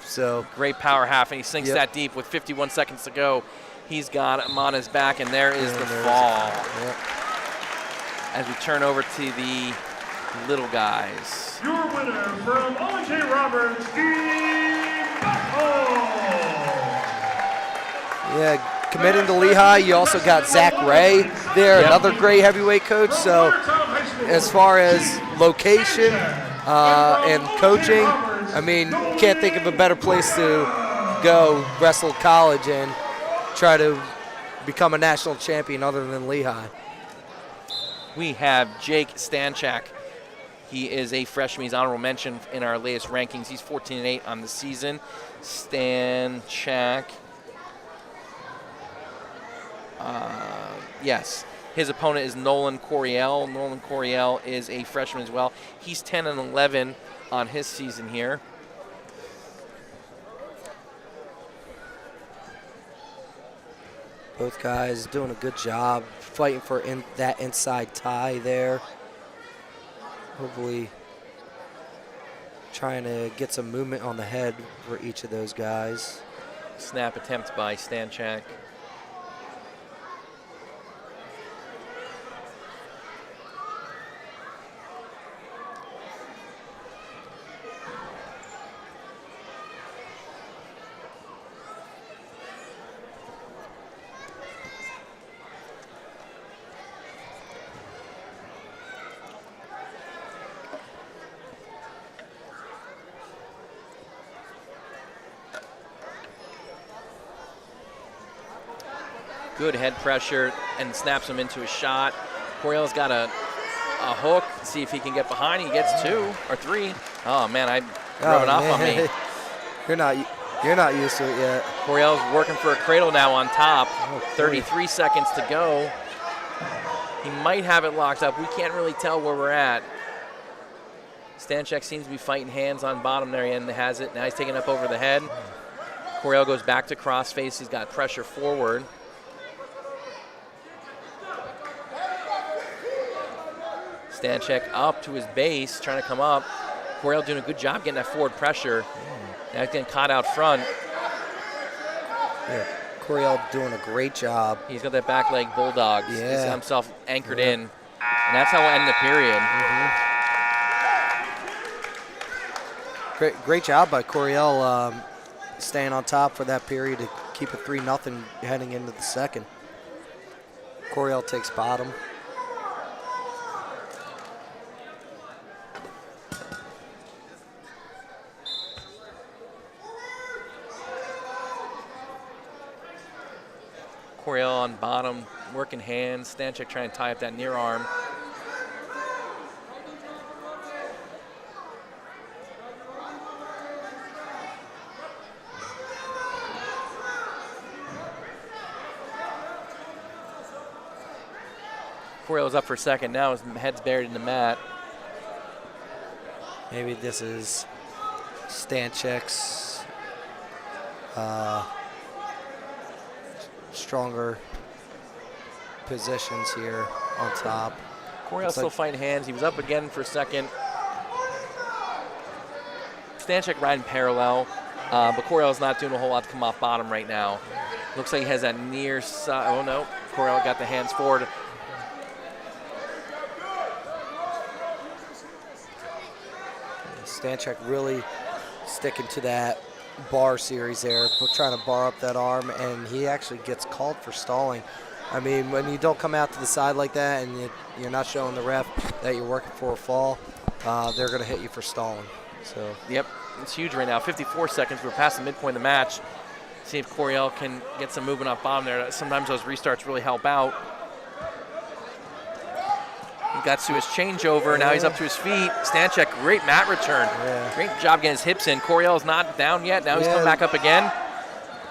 so great power half, and he sinks that deep with 51 seconds to go. He's got him on his back, and there is the fall. Yep. As we turn over to the little guys. Your winner from Owen J. Roberts, Yeah, committing to Lehigh. You also got Zach Ray there, another great heavyweight coach. So as far as location and coaching, I mean, can't think of a better place to go wrestle college and try to become a national champion other than Lehigh. We have Jake Stanchak. He is a freshman. He's honorable mention in our latest rankings. He's 14-8 on the season. Stanchak. Yes. His opponent is Nolan Coriel. Nolan Coriel is a freshman as well. He's 10-11 on his season here. Both guys doing a good job fighting for that inside tie there. Hopefully trying to get some movement on the head for each of those guys. Snap attempt by Stanchak. Good head pressure and snaps him into a shot. Coriel's got a hook. See if he can get behind. He gets 2 or 3. Oh man, rubbing off on me. You're not used to it yet. Coriel's working for a cradle now on top. 33 seconds to go. He might have it locked up. We can't really tell where we're at. Stanchak seems to be fighting hands on bottom there, and has it. Now he's taking up over the head. Coriel goes back to crossface. He's got pressure forward. Stanchak up to his base, trying to come up. Coriel doing a good job getting that forward pressure. Now he's getting caught out front. Yeah, Coriel doing a great joat. He's got that back leg bulldog. Yeah. He's got himself anchored in. And that's how we'll end the period. Great job by Coriel staying on top for that period to keep it 3-0 heading into the second. Coriel takes bottom. Coriel on bottom, working hands. Stanchak trying to tie up that near arm. Coriel's up for second now. His head's buried in the mat. Maybe this is Stanchek's stronger positions here on top. Coriel still fighting hands. He was up again for second. Stanchek riding parallel, but Coriel's not doing a whole lot to come off bottom right now. Looks like he has that near side. Oh no, Coriel got the hands forward. Stanchek really sticking to that bar series there, trying to bar up that arm, and he actually gets called for stalling. I mean, when you don't come out to the side like that and you're not showing the ref that you're working for a fall, they're going to hit you for stalling. So. Yep, it's huge right now. 54 seconds. We're past the midpoint of the match. See if Coriel can get some movement off bottom there. Sometimes those restarts really help out. He got to his changeover. Now he's up to his feet. Stanchek, great mat return. Yeah. Great job getting his hips in. Coriel's not down yet. Now he's coming back up again.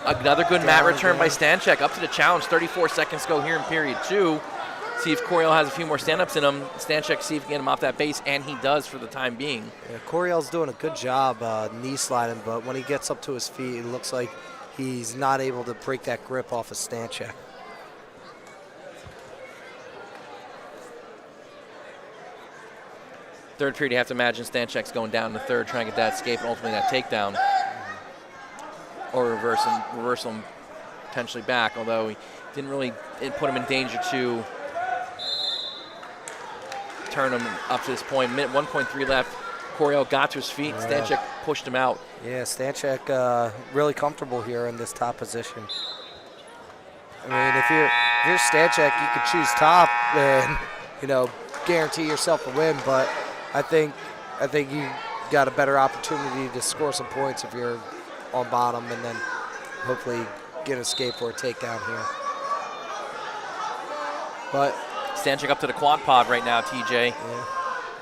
Another good mat return by Stanchek. Up to the challenge. 34 seconds to go here in period 2. See if Coriel has a few more stand-ups in him. Stanchek see if he can get him off that base, and he does for the time being. Yeah, Coriel's doing a good job knee sliding, but when he gets up to his feet, it looks like he's not able to break that grip off of Stanchek. Third period, you have to imagine Stanchek's going down in the third, trying to get that escape and ultimately that takedown. Or reverse him potentially back, although he didn't really put him in danger to turn him up to this point. Minute 1.3 left. Coriel got to his feet. Yeah. Stanchek pushed him out. Yeah, Stanchek really comfortable here in this top position. I mean, if you're Stanchek, you could choose top and, guarantee yourself a win, but I think you got a better opportunity to score some points if you're on bottom and then hopefully get an escape or a takedown here. But Stanchek up to the quad pod right now, TJ. Yeah.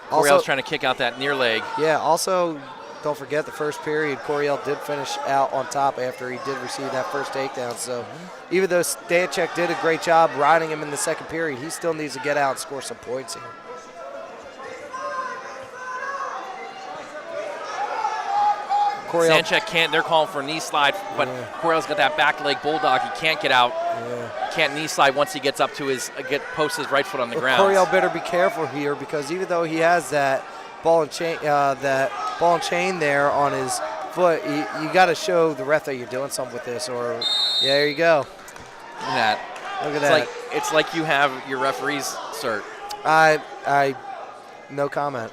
Coriel's trying to kick out that near leg. Yeah, also don't forget the first period, Coriel did finish out on top after he did receive that first takedown. So even though Stanchek did a great job riding him in the second period, he still needs to get out and score some points here. Stanchek can't, they're calling for a knee slide, but Coriel's got that back leg bulldog. He can't get out. Can't knee slide once he gets up to posts his right foot on the ground. Coriel better be careful here because even though he has that ball and chain, there on his foot, you got to show the ref that you're doing something with this. Or there you go. Look at that. It's like you have your referee's cert. I no comment.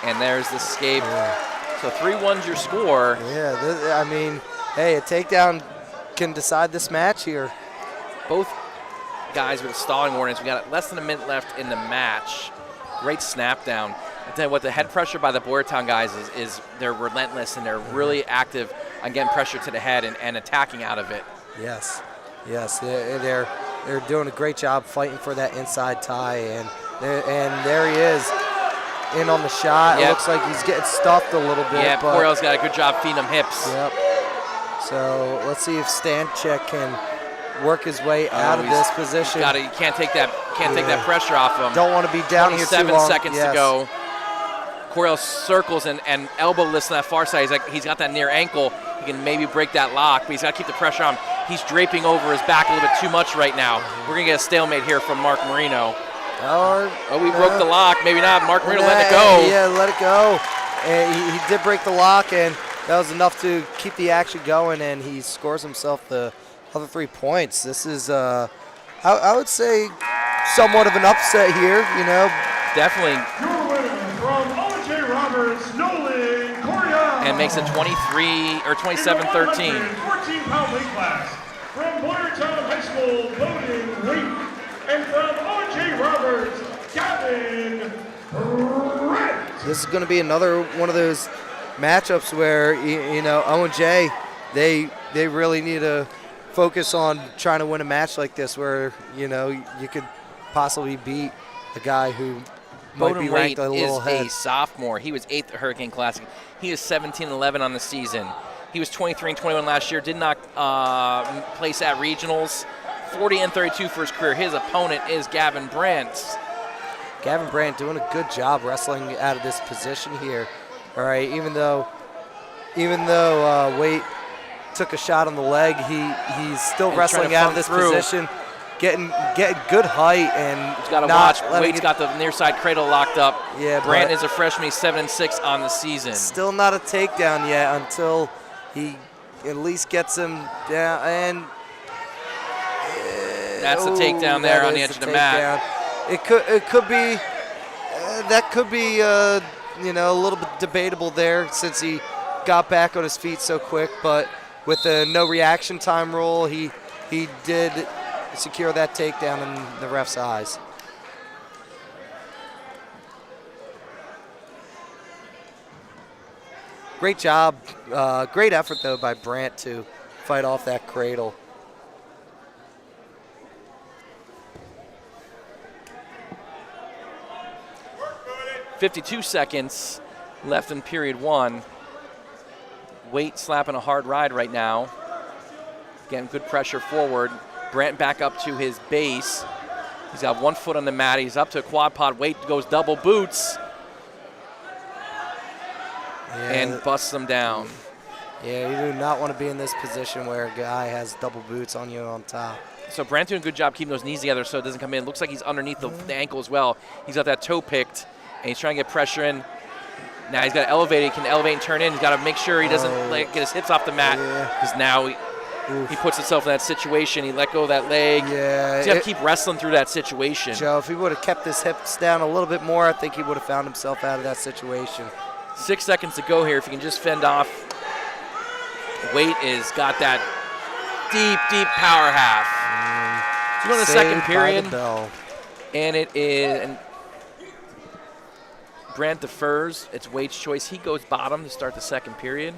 And there's the escape. So 3-1's your score. Yeah, I mean, hey, a takedown can decide this match here. Both guys with stalling warnings. We got less than a minute left in the match. Great snap down. I tell you what, the head pressure by the Boyertown guys is they're relentless and they're really active on getting pressure to the head and attacking out of it. Yes, they're doing a great job fighting for that inside tie, and there he is. In on the shot. Yep. It looks like he's getting stuffed a little bit. Yeah, Coriel's got a good job feeding him hips. Yep. So let's see if Stanchek can work his way out of this position. You can't take that pressure off him. Don't want to be down here too long. 27 seconds to go. Coriel circles and elbow lifts on that far side. He's got that near ankle. He can maybe break that lock, but he's got to keep the pressure on him. He's draping over his back a little bit too much right now. We're going to get a stalemate here from Mark Marino. We broke the lock. Maybe not. Mark Marino let it go. Yeah, let it go. And he did break the lock, and that was enough to keep the action going, and he scores himself the other 3 points. This is, I would say, somewhat of an upset here, Definitely. Your winner from Owen Roberts, Nolan Coriel. And makes it 23 or 27-13. 14-pound weight class from Boyertown High School, voting weight. And from Owen Roberts, Gavin Brett. This is going to be another one of those matchups where, Owen J, they really need to focus on trying to win a match like this where, you could possibly beat a guy who might be ranked a little ahead. Is a sophomore. He was 8th at Hurricane Classic. He is 17-11 on the season. He was 23 and 21 last year. Did not place at regionals. 40 and 32 for his career. His opponent is Gavin Brandt. Gavin Brandt doing a good job wrestling out of this position here. All right, even though Waite took a shot on the leg, he's still wrestling out of this position, getting good height, and he's got to watch. Waite's got the near side cradle locked up. Yeah, Brandt is a freshman. He's 7-6 on the season. Still not a takedown yet until he at least gets him down. And that's a takedown there on the edge of the mat. It could be that could be a little bit debatable there since he got back on his feet so quick, but with the no reaction time rule, he did secure that takedown in the ref's eyes. Great job, great effort though by Brandt to fight off that cradle. .52 seconds left in period 1. Waite slapping a hard ride right now. Getting good pressure forward. Brandt back up to his base. He's got 1 foot on the mat. He's up to a quad pod. Waite goes double boots. And busts them down. Yeah, you do not want to be in this position where a guy has double boots on you on top. So Brandt doing a good job keeping those knees together so it doesn't come in. Looks like he's underneath the ankle as well. He's got that toe picked, and he's trying to get pressure in. Now he's got to elevate. He can elevate and turn in. He's got to make sure he doesn't get his hips off the mat, because now he puts himself in that situation. He let go of that leg. Yeah, he's got to keep wrestling through that situation. Joe, if he would have kept his hips down a little bit more, I think he would have found himself out of that situation. 6 seconds to go here. If you can just fend off. Waite is got that deep power half. So we're in the second period, and it is. And Brandt defers. It's Waite's choice. He goes bottom to start the second period.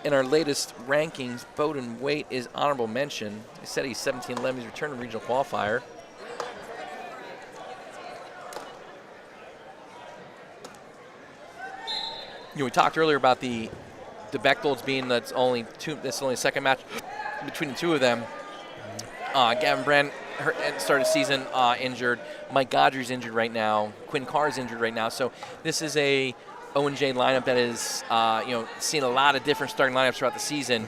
In our latest rankings, Bowden Waite is honorable mention. He said he's 17-11. He's returned to regional qualifier. We talked earlier about the Bechtolds being that's only a second match between the two of them. Gavin Brandt started the season injured. Mike Godry's injured right now. Quinn Carr's injured right now. So this is a Owen J lineup that is seen a lot of different starting lineups throughout the season.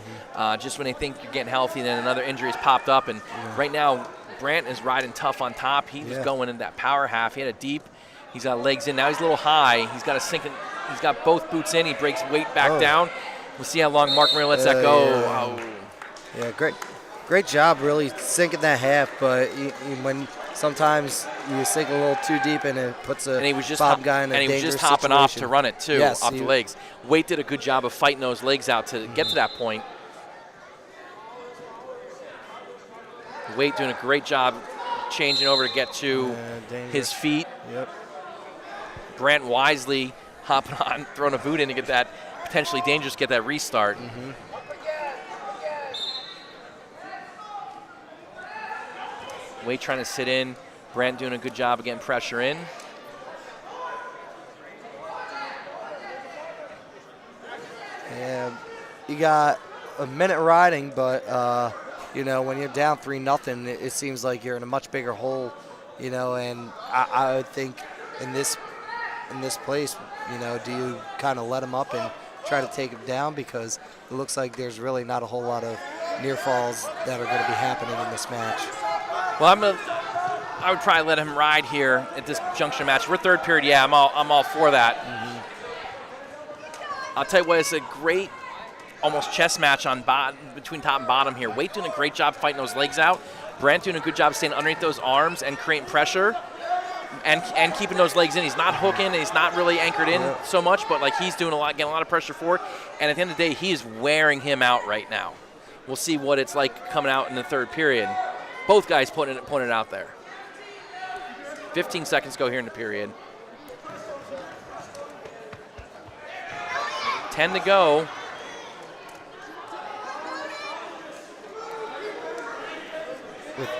Just when they think you're getting healthy, then another injury has popped up. And right now, Brandt is riding tough on top. He was going in that power half. He had a deep. He's got legs in. Now he's a little high. He's got a sinking. He's got both boots in. He breaks Waite back down. We'll see how long Mark Murray lets that go. Yeah, great job really sinking that half, but when sometimes you sink a little too deep and it puts a Bob guy in a dangerous situation. And he was just hopping off to run it too, off the legs. Waite did a good job of fighting those legs out to get to that point. Waite doing a great job changing over to get to his feet. Yep. Brandt wisely hopping on, throwing a boot in to get that potentially dangerous, get that restart. Waite trying to sit in. Brandt doing a good job of getting pressure in. Yeah, you got a minute riding, but when you're down 3-0, it seems like you're in a much bigger hole. And I would think in this place, do you kind of let them up and try to take him down, because it looks like there's really not a whole lot of near falls that are going to be happening in this match. Well, I would probably let him ride here at this junction match. We're third period. Yeah, I'm all for that. I'll tell you what, it's a great, almost chess match on between top and bottom here. Waite doing a great job fighting those legs out. Brandt doing a good job staying underneath those arms and creating pressure. And keeping those legs in. He's not hooking, and he's not really anchored in so much, but he's doing getting a lot of pressure forward. And at the end of the day, he is wearing him out right now. We'll see what it's like coming out in the third period. Both guys putting it out there. 15 seconds go here in the period. 10 to go. With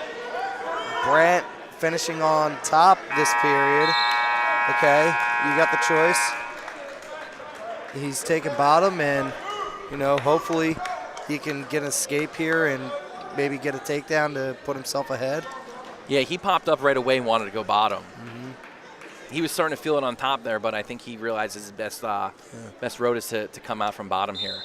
Brandt finishing on top this period. Okay, you got the choice. He's taking bottom, and hopefully he can get an escape here and maybe get a takedown to put himself ahead. Yeah, he popped up right away and wanted to go bottom. He was starting to feel it on top there, but I think he realizes his best road is to come out from bottom here.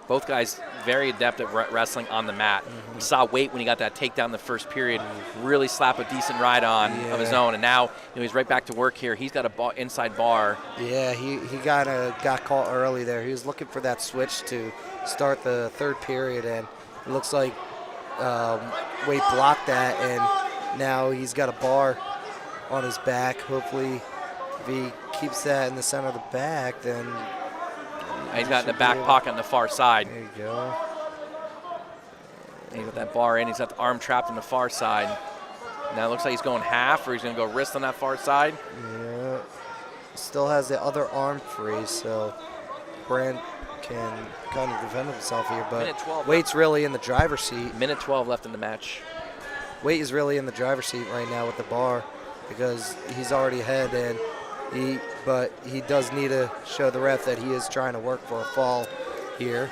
Both guys very adept at wrestling on the mat. We saw Waite when he got that takedown in the first period, really slap a decent ride on of his own, and now he's right back to work here. He's got a inside bar. Yeah, he got caught early there. He was looking for that switch to start the third period, and it looks like Waite blocked that, and now he's got a bar on his back. Hopefully, if he keeps that in the center of the back, then he's got in the back pocket on the far side. There you go. And he's got that bar in. He's got the arm trapped on the far side. Now it looks like he's going half, or he's going to go wrist on that far side. Yeah. Still has the other arm free, so Brandt can kind of defend himself here. But Waite's really in the driver's seat. Minute 12 left in the match. Waite is really in the driver's seat right now with the bar because he's already ahead, and but he does need to show the ref that he is trying to work for a fall here.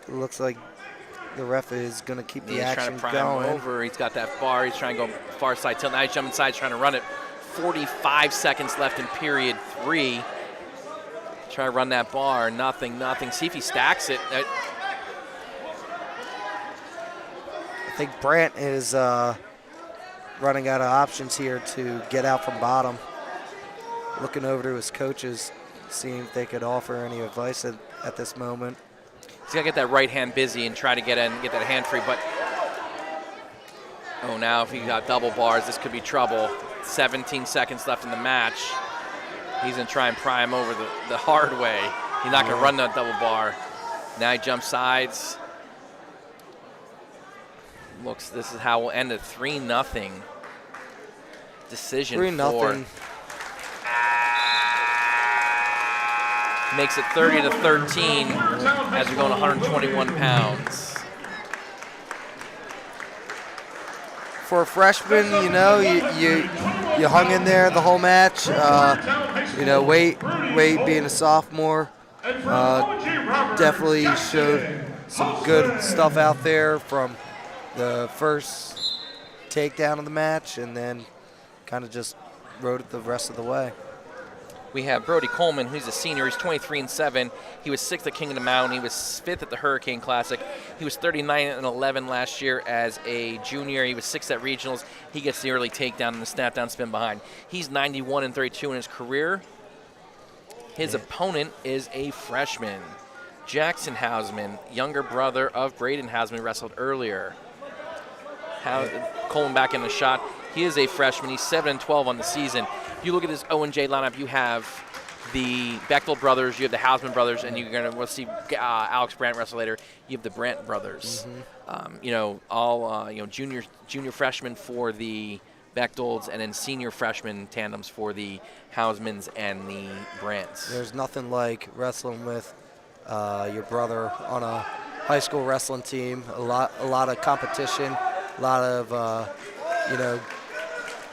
It looks like the ref is going to keep the action going. He's trying to prime him over. He's got that bar. He's trying to go far side tilt. Now he's jumping inside, trying to run it. 45 seconds left in period 3. Try to run that bar. Nothing. See if he stacks it. I think Brandt is running out of options here to get out from bottom. Looking over to his coaches, seeing if they could offer any advice at this moment. He's got to get that right hand busy and try to get that hand free. But, now if he got double bars, this could be trouble. 17 seconds left in the match. He's going to try and pry him over the hard way. He's not going to run that double bar. Now he jumps sides. This is how we'll end a 3-0 decision. 3-0. Makes it 30-13 as we're going 121 pounds. For a freshman, you hung in there the whole match. Waite being a sophomore, definitely showed some good stuff out there from the first takedown of the match, and then kind of just rode it the rest of the way. We have Brody Coleman, who's a senior. He's 23-7. He was 6th at King of the Mountain. He was 5th at the Hurricane Classic. He was 39-11 last year as a junior. He was 6th at regionals. He gets the early takedown and the snap down spin behind. He's 91-32 in his career. His opponent is a freshman, Jackson Hausman, younger brother of Braden Hausman, who wrestled earlier. Coleman back in the shot. He is a freshman. He's 7-12 on the season. If you look at this Owen J lineup, you have the Bechtel brothers, you have the Hausman brothers, and we'll see Alex Brandt wrestle later. You have the Brandt brothers. All junior freshmen for the Bechtels, and then senior freshman tandems for the Hausmans and the Brandts. There's nothing like wrestling with your brother on a high school wrestling team. A lot of competition, a lot of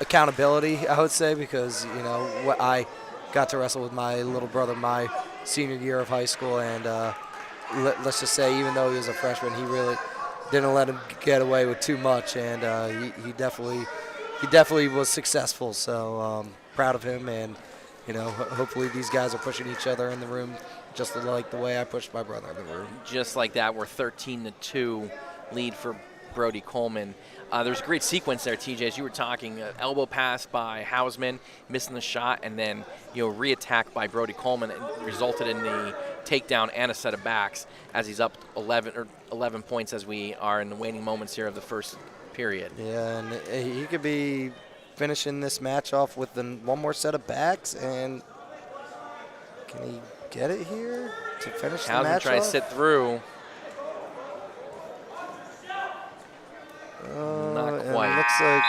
accountability, I would say, because I got to wrestle with my little brother my senior year of high school, and let's just say, even though he was a freshman, he really didn't let him get away with too much, and he definitely was successful. So proud of him, and hopefully these guys are pushing each other in the room just like the way I pushed my brother in the room. Just like that, we're 13-2 lead for Brody Coleman. There's a great sequence there, TJ, as you were talking. Elbow pass by Hausman, missing the shot, and then re-attack by Brody Coleman. It resulted in the takedown and a set of backs as he's up 11 points as we are in the waning moments here of the first period. Yeah, and he could be finishing this match off with one more set of backs, and can he get it here to finish the match trying off? to sit through. Not quite. It looks like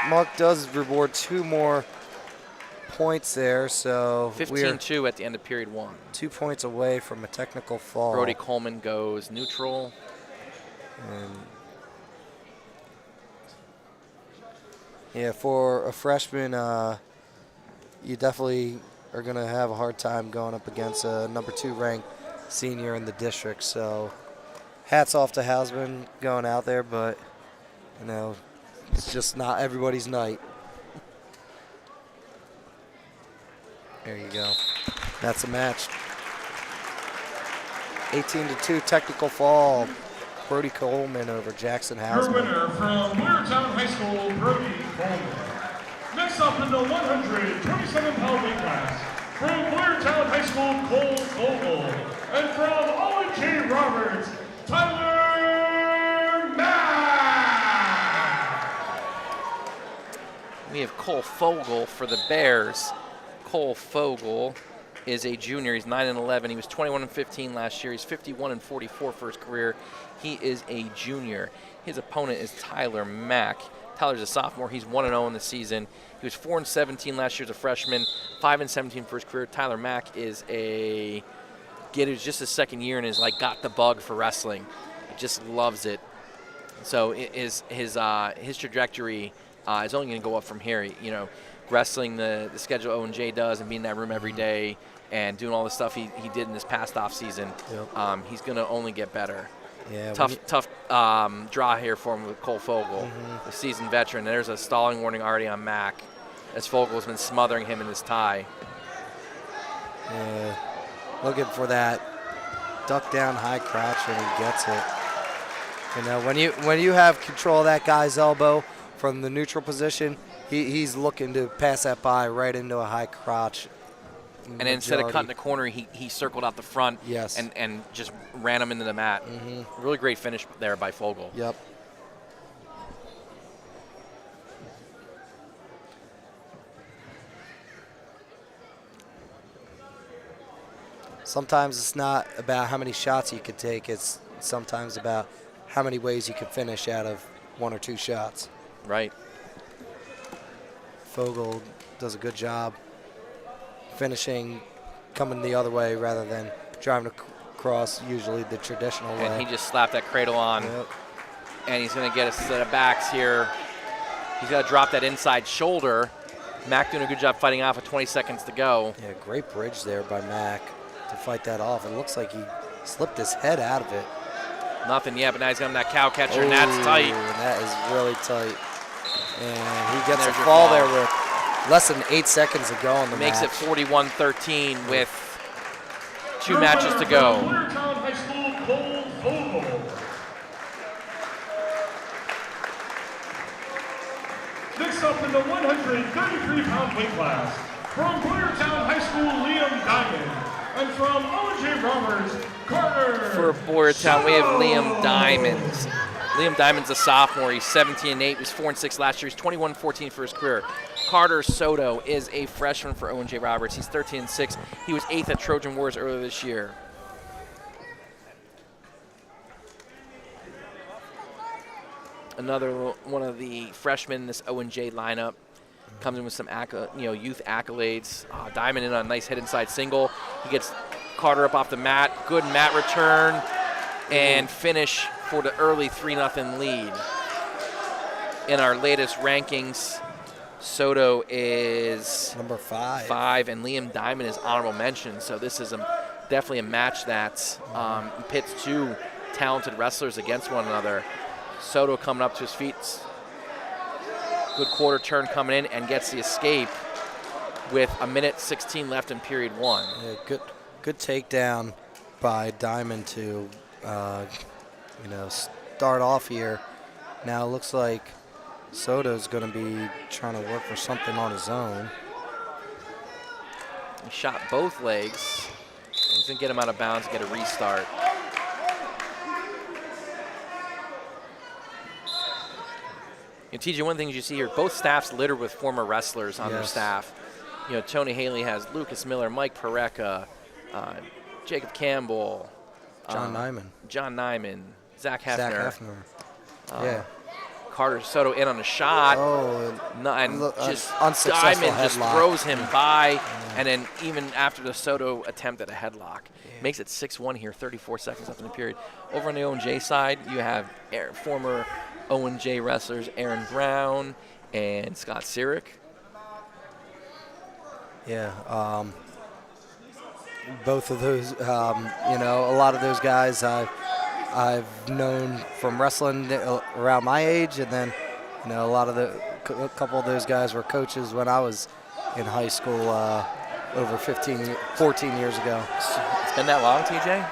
Mark does reward 2 more points there, so 15-2 at the end of period 1. 2 points away from a technical fall. Brody Coleman goes neutral. And Yeah, for a freshman, you definitely are going to have a hard time going up against a number 2 ranked senior in the district. So hats off to Hausman going out there, but, you know, it's just not everybody's night. There you go. That's a match. 18-2 technical fall. Brody Coleman over Jackson Your Hausman. winner from Boyertown High School, Brody Coleman. Next up in the 127-pound weight class, from Boyertown High School, Cole Vogel. And from Owen J. Roberts, Tyler Mack. We have Cole Fogel for the Bears. Cole Fogel is a junior. He's 9-11. He was 21-15 last year. He's 51-44 for his career. He is a junior. His opponent is Tyler Mack. Tyler's a sophomore. He's 1-0 in the season. He was 4-17 last year as a freshman, 5-17 for his career. Tyler Mack is a kid who's just his second year and is like got the bug for wrestling. He just loves it. So his trajectory is only going to go up from here. You know, wrestling the schedule Owen J does and being in that room every day and doing all the stuff he did in this past off season. Yep. He's going to only get better. Yeah, Tough draw here for him with Cole Fogel, the seasoned veteran. There's a stalling warning already on Mack, as Fogel's been smothering him in this tie. Yeah, looking for that duck down high crouch, and he gets it. You know, when you have control of that guy's elbow from the neutral position, he's looking to pass that by right into a high crotch. And then instead of cutting the corner, he circled out the front and just ran him into the mat. Really great finish there by Fogel. Yep. Sometimes it's not about how many shots you could take. It's sometimes about how many ways you could finish out of 1 or 2 shots. Right. Fogel does a good job finishing, coming the other way rather than driving across usually the traditional way. And he just slapped that cradle on. Yep. And he's going to get a set of backs here. He's got to drop that inside shoulder. Mack doing a good job fighting off with 20 seconds to go. Yeah, great bridge there by Mack to fight that off. It looks like he slipped his head out of it. Nothing yet, but now he's got that cow catcher, and that's tight. And that is really tight. And he gets a fall there with less than 8 seconds to go on the match. Makes it 41-13 with 2 matches to go. Boyertown High School, Cole Vogel. Next up in the 133-pound weight class, from Boyertown High School, Liam Diamond. And from Owen J. Roberts, Carter. For Boyertown, we have Liam Diamond. Liam Diamond's a sophomore. He's 17-8. He was 4-6 last year. He's 21-14 for his career. Carter Soto is a freshman for Owen J. Roberts. He's 13-6. He was 8th at Trojan Wars earlier this year. Another one of the freshmen in this Owen J. lineup. Comes in with some youth accolades. Diamond in on a nice head inside single. He gets Carter up off the mat. Good mat return and finish for the early 3-0 lead. In our latest rankings, Soto is number 5, and Liam Diamond is honorable mention. So this is definitely a match that pits 2 talented wrestlers against one another. Soto coming up to his feet. Good quarter turn coming in and gets the escape with 1:16 left in period 1. Yeah, good takedown by Diamond to start off here. Now it looks like Soto's going to be trying to work for something on his own. He shot both legs. He's going to get him out of bounds and get a restart. TJ, one of the things you see here, both staffs littered with former wrestlers on their staff. You know, Tony Haley has Lucas Miller, Mike Pareca, Jacob Campbell, John Nyman, Zach Hefner. Yeah. Carter Soto in on a shot. Diamond just throws him by, and then even after the Soto attempt at a headlock, makes it 6-1 here, 34 seconds left in the period. Over on the Owen J side, you have former Owen J wrestlers Aaron Brown and Scott Sirik. Yeah. Both of those, a lot of those guys I've known from wrestling around my age, and then, a couple of those guys were coaches when I was in high school over 14 years ago. It's been that long, TJ?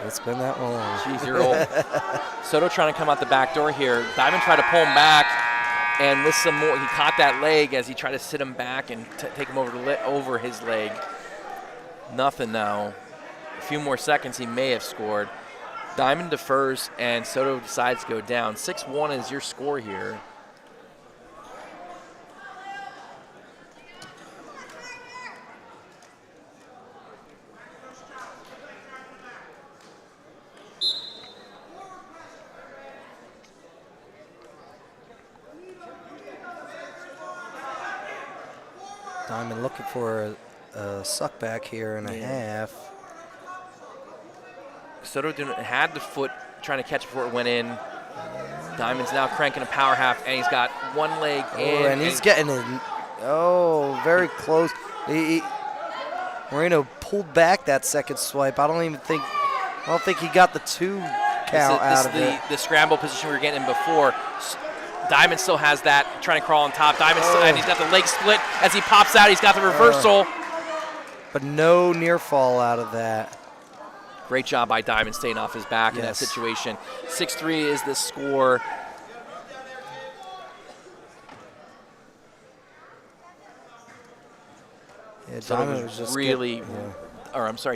It's been that long. Jeez, you're old. Soto trying to come out the back door here. Diamond tried to pull him back, and with some more, he caught that leg as he tried to sit him back and take him over his leg. Nothing now. A few more seconds, he may have scored. Diamond defers, and Soto decides to go down. 6-1 is your score here. Diamond looking for a suck back here and a half. Soto had the foot trying to catch before it went in. Diamond's now cranking a power half, and he's got one leg in. And he's getting in. Oh, very close. Moreno pulled back that second swipe. I don't think he got the 2 count out of it. The scramble position we were getting in before. Diamond still has that, trying to crawl on top. Diamond still, and he's got the leg split as he pops out. He's got the reversal. But no near fall out of that. Great job by Diamond staying off his back in that situation. 6-3 is the score. Yeah, Diamond was just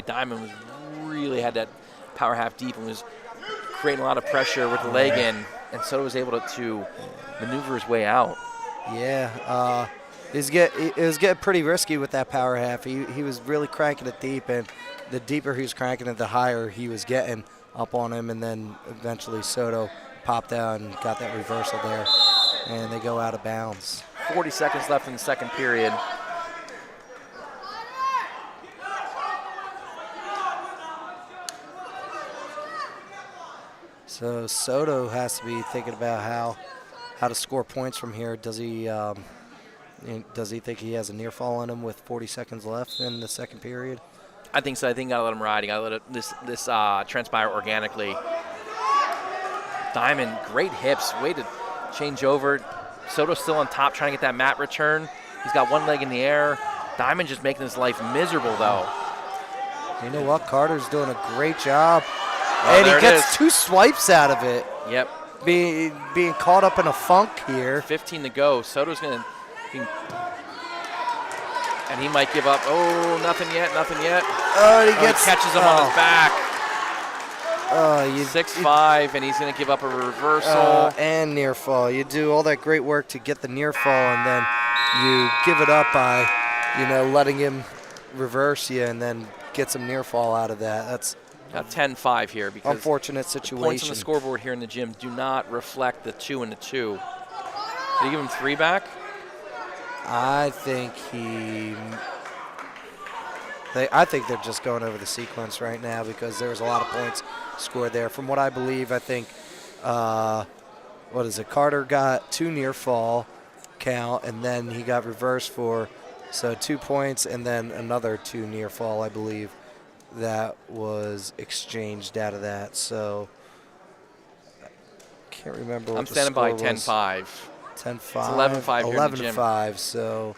Diamond was really had that power half deep and was creating a lot of pressure with the leg in, and Soto was able to maneuver his way out. Yeah, it was getting pretty risky with that power half. He was really cranking it deep, and the deeper he was cranking it, the higher he was getting up on him, and then eventually Soto popped out and got that reversal there, and they go out of bounds. 40 seconds left in the second period. So Soto has to be thinking about how to score points from here. Does he think he has a near fall on him with 40 seconds left in the second period? I think so. I think you gotta let him ride. You gotta let this transpire organically. Diamond, great hips, way to change over. Soto's still on top, trying to get that mat return. He's got one leg in the air. Diamond just making his life miserable, though. You know what? Carter's doing a great job. And he gets 2 swipes out of it. Yep. Being caught up in a funk here. 15 to go. Soto's going to and he might give up. Oh, nothing yet. Oh, he catches him on his back. 6-5, and he's going to give up a reversal. And near fall. You do all that great work to get the near fall, and then you give it up by, letting him reverse you and then get some near fall out of that. That's got 10-5 here because unfortunate situation. The points on the scoreboard here in the gym do not reflect the 2 and the 2. Did he give him 3 back? I think they're just going over the sequence right now because there was a lot of points scored there. From what I believe, I think, Carter got 2 near fall count, and then he got reversed for 2 points, and then another 2 near fall, I believe, that was exchanged out of that. So I can't remember what I'm standing by 10-5. 10-5. It's 11-5 here in the gym. 11-5, so.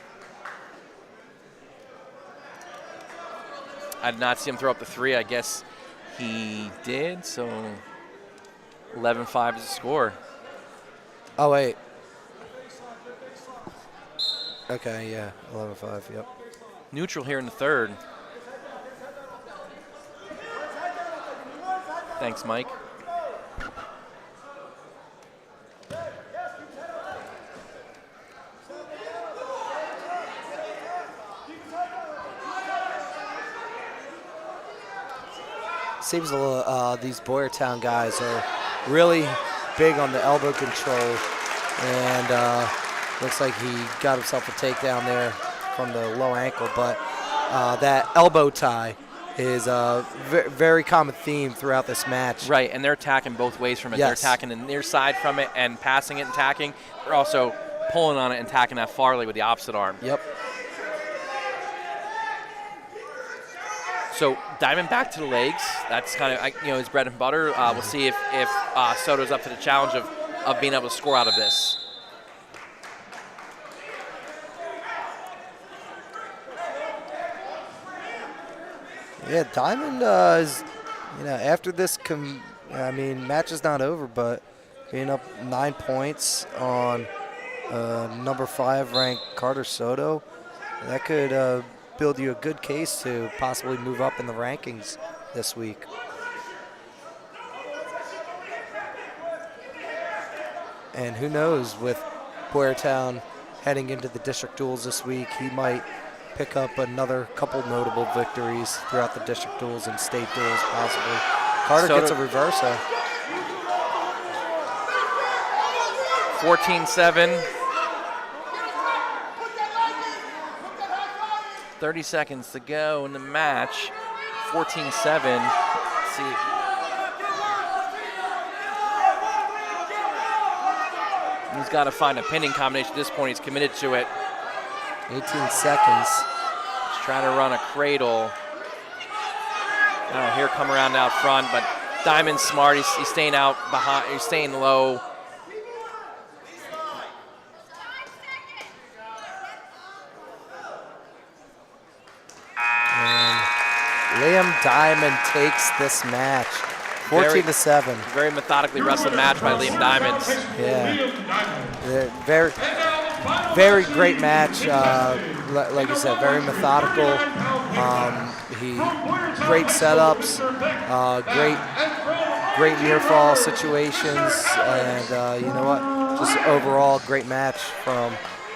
I did not see him throw up the 3. I guess he did, so 11-5 is the score. Oh, wait. Okay, yeah, 11-5, yep. Neutral here in the third. Thanks, Mike. Seems a little, these Boyertown guys are really big on the elbow control, and looks like he got himself a takedown there from the low ankle, but that elbow tie is a very common theme throughout this match. Right, and they're attacking both ways from it. Yes. They're attacking the near side from it and passing it and attacking. They're also pulling on it and tacking that far leg with the opposite arm. Yep. So Diamond back to the legs. That's kind of his bread and butter. We'll see if Soto's up to the challenge of being able to score out of this. Yeah, Diamond is, after this, match is not over, but being up 9 points on number 5 ranked Carter Soto, that could build you a good case to possibly move up in the rankings this week. And who knows, with Boyertown heading into the district duels this week, he might pick up another couple notable victories throughout the district duels and state duels possibly. Carter gets a reverso. 14-7. 30 seconds to go in the match. 14-7. See. He's got to find a pinning combination at this point. He's committed to it. 18 seconds. He's trying to run a cradle. Here come around out front, but Diamond's smart. He's staying out behind. He's staying low. Liam Diamond takes this match, 14-7. Very methodically wrestled match by Liam Diamond. Yeah, very great match. Like you said, very methodical. Great setups, great near fall situations, and you know what? Just overall great match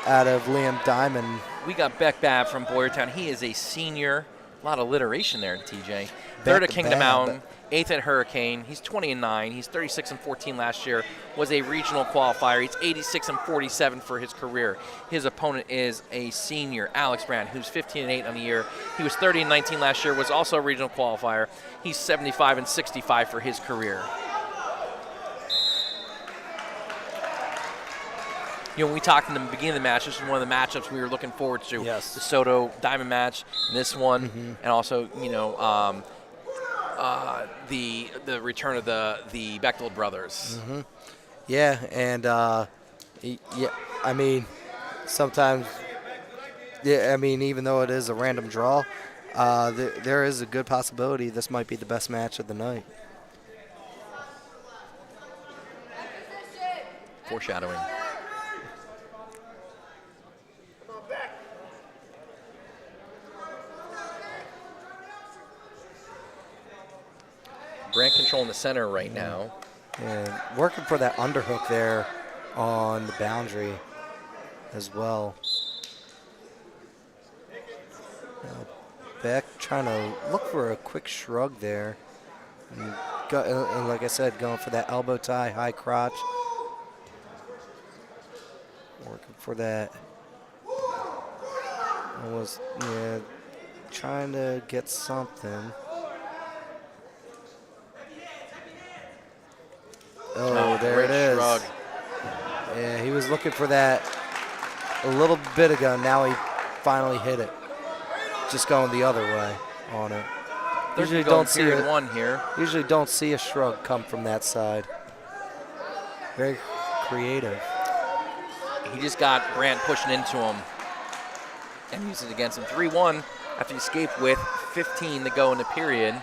out of Liam Diamond. We got Beck Babb from Boyertown. He is a senior. A lot of alliteration there, TJ. Third at Kingdom Mountain, 8th at Hurricane. He's 20-9. He's 36-14 last year. Was a regional qualifier. He's 86-47 for his career. His opponent is a senior, Alex Brand, who's 15-8 on the year. He was 30-19 last year. Was also a regional qualifier. He's 75-65 for his career. When we talked in the beginning of the match, this was one of the matchups we were looking forward to. Yes. The Soto Diamond match, this one, and also, the return of the Bechtold brothers. Yeah, and sometimes, even though it is a random draw, there is a good possibility this might be the best match of the night. Foreshadowing. Brand controlling the center right now. And working for that underhook there on the boundary as well. Beck trying to look for a quick shrug there. And like I said, going for that elbow tie, high crotch. Working for that. Trying to get something. Oh, there it is. Shrug. Yeah, he was looking for that a little bit ago. Now he finally hit it. Just going the other way on it. Usually don't see one here. Usually don't see a shrug come from that side. Very creative. He just got Brandt pushing into him and used it against him. 3-1 after he escaped with 15 to go in the period.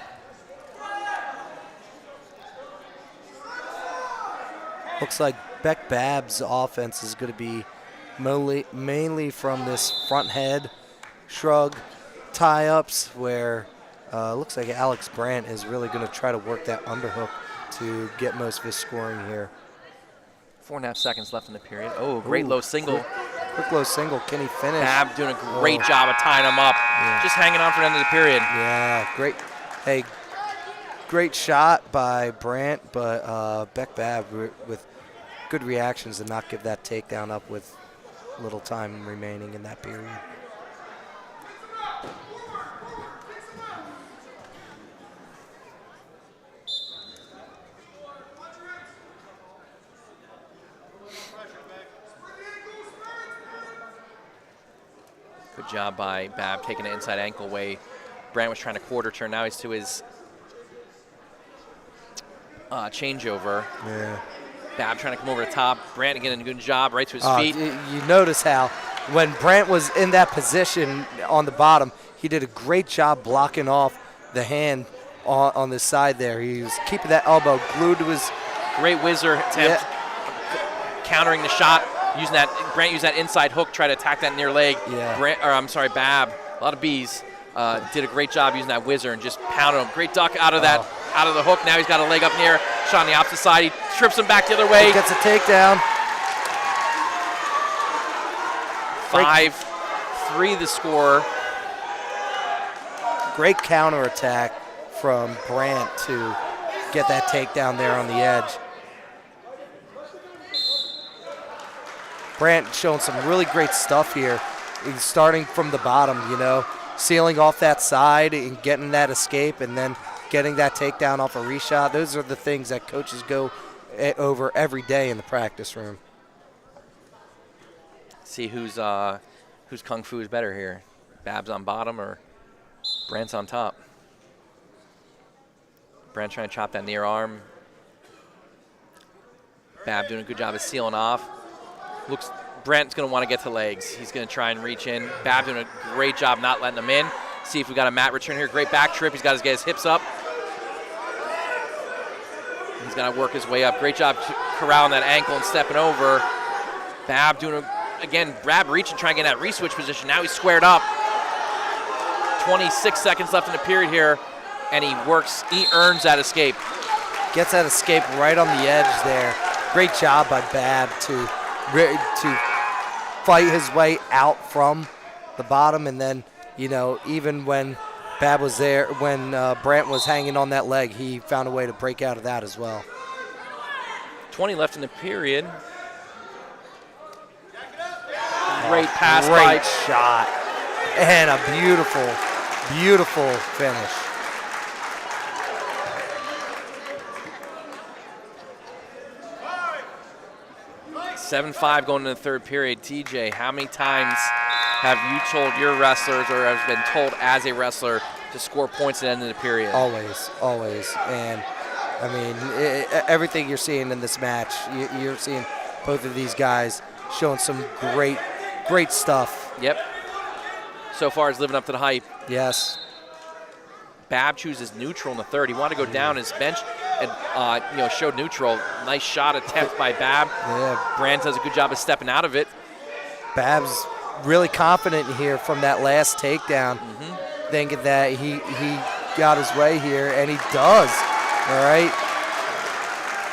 Looks like Beck Babb's offense is going to be mainly from this front head shrug tie-ups where looks like Alex Brandt is really going to try to work that underhook to get most of his scoring here. 4.5 seconds left in the period. Oh, great low single. Quick low single. Can he finish? Babb doing a great job of tying him up. Yeah. Just hanging on for the end of the period. Yeah, great. Hey, great shot by Brandt, but Beck Babb with good reactions to not give that takedown up with little time remaining in that period. Good job by Bab taking the inside ankle away. Brant was trying to quarter turn. Now he's to his changeover. Yeah. Bab trying to come over the top. Brant getting a good job right to his feet. You notice how when Brant was in that position on the bottom, he did a great job blocking off the hand on the side there. He was keeping that elbow glued to his. Great whizzer attempt, countering the shot. Using that, Brant used that inside hook, try to attack that near leg. Yeah. Bab, a lot of B's, did a great job using that whizzer and just pounded him. Great duck out of that, out of the hook. Now he's got a leg up near, shot on the opposite side. He trips him back the other way. He gets a takedown. 5-3 the score. Great counterattack from Brant to get that takedown there on the edge. Brant showing some really great stuff here. He's starting from the bottom, sealing off that side and getting that escape and then getting that takedown off a reshot. Those are the things that coaches go over every day in the practice room. See whose kung fu is better here. Bab's on bottom or Brant's on top. Brant trying to chop that near arm. Bab doing a good job of sealing off. Brant's going to want to get to legs. He's going to try and reach in. Bab doing a great job not letting him in. See if we got a mat return here. Great back trip. He's got to get his hips up. He's going to work his way up. Great job corralling that ankle and stepping over. Bab doing Bab reaching, trying to get in that re-switch position. Now he's squared up. 26 seconds left in the period here, and he earns that escape. Gets that escape right on the edge there. Great job by Bab to fight his way out from the bottom, and then even when Bab was there, when Brant was hanging on that leg, he found a way to break out of that as well. 20 left in the period. Great pass Great shot and a beautiful finish. 7-5 going into the third period. TJ, how many times have you told your wrestlers or has been told as a wrestler to score points at the end of the period? Always. And, everything you're seeing in this match, you're seeing both of these guys showing some great stuff. Yep. So far, he's living up to the hype. Yes. Bab chooses neutral in the third. He wanted to go down his bench and showed neutral. Nice shot attempt by Bab. Yeah. Brant does a good job of stepping out of it. Bab's really confident here from that last takedown, thinking that he got his way here, and he does. All right.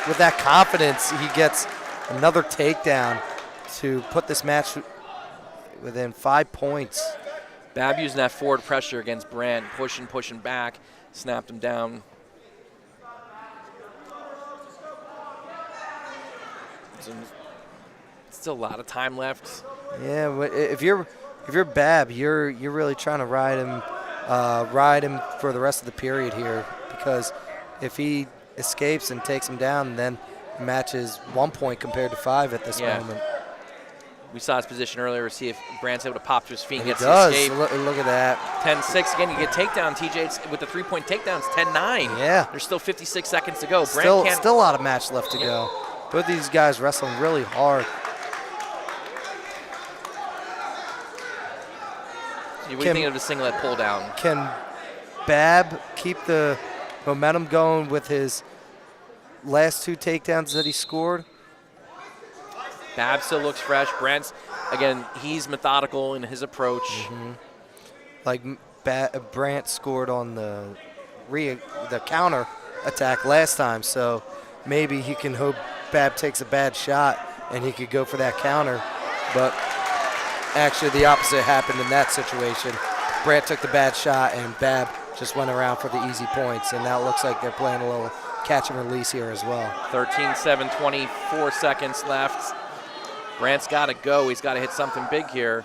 With that confidence, he gets another takedown to put this match within 5 points. Bab using that forward pressure against Brant, pushing back, snapped him down. Still a lot of time left. Yeah, if you're Bab, you're really trying to ride him for the rest of the period here, because if he escapes and takes him down, then the match is 1 point compared to 5 at this moment. We saw his position earlier. See if Brant's able to pop to his feet and gets the escape. Look at that. 10-6. Again, you get takedown. TJ with the 3-point takedowns, 10-9. Yeah. There's still 56 seconds to go. Still a lot of match left to go. Both of these guys wrestling really hard. What do you think of the singlet pull down? Can Bab keep the momentum going with his last 2 takedowns that he scored? Bab still looks fresh. Brant's, again, he's methodical in his approach. Like Brant scored on the counter attack last time, so maybe he can hope Bab takes a bad shot and he could go for that counter. But actually the opposite happened in that situation. Brant took the bad shot and Bab just went around for the easy points, and now it looks like they're playing a little catch and release here as well. 13-7, 24 seconds left. Brant's got to go. He's got to hit something big here.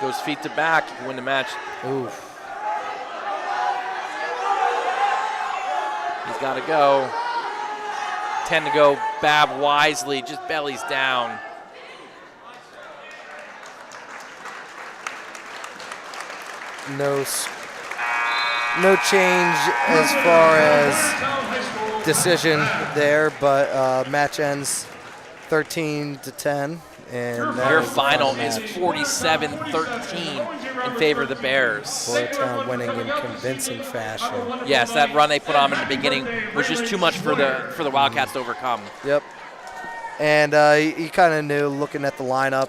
Goes feet to back. He can win the match. Oof. He's got to go. 10 to go. Bab wisely just bellies down. no change as far as decision there, but match ends 13-10. And your final is 47-13 in favor of the Bears. Boyertown winning in convincing fashion. Yes, that run they put on in the beginning was just too much for the Wildcats to overcome. Yep. And you kind of knew looking at the lineup,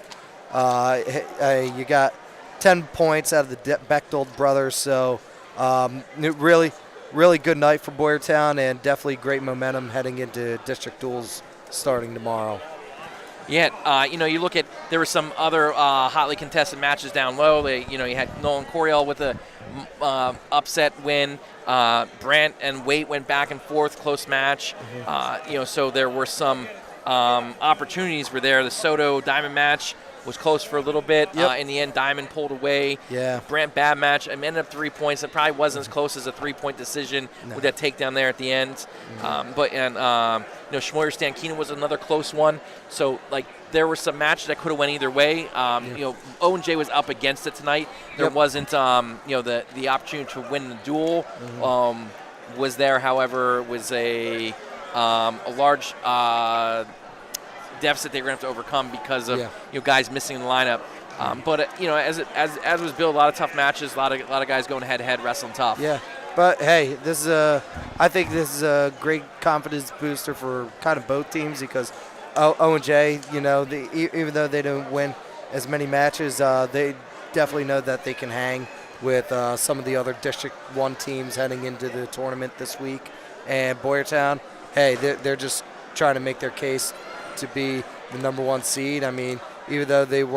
you got 10 points out of the Bechtold brothers, so really good night for Boyertown and definitely great momentum heading into district duels starting tomorrow. Yeah, you look at, there were some other hotly contested matches down low. You had Nolan Coriel with a upset win. Brant and Waite went back and forth, close match. So there were some opportunities were there. The Soto Diamond match was close for a little bit. Yep. In the end, Diamond pulled away. Yeah. Brant bad match. I ended up 3 points. It probably wasn't as close as a 3-point decision with that takedown there at the end. Schmoyer Stankina was another close one. So there were some matches that could have went either way. Owen J was up against it tonight. There wasn't the opportunity to win the duel. Was there, however, was a large deficit they were going to have to overcome because of guys missing in the lineup. As was billed, a lot of tough matches, a lot of guys going head to head, wrestling tough. Yeah, but hey, I think this is a great confidence booster for kind of both teams because Owen J, even though they didn't win as many matches, they definitely know that they can hang with some of the other District 1 teams heading into the tournament this week. And Boyertown, hey, they're just trying to make their case to be the number 1 seed. I mean, even though they're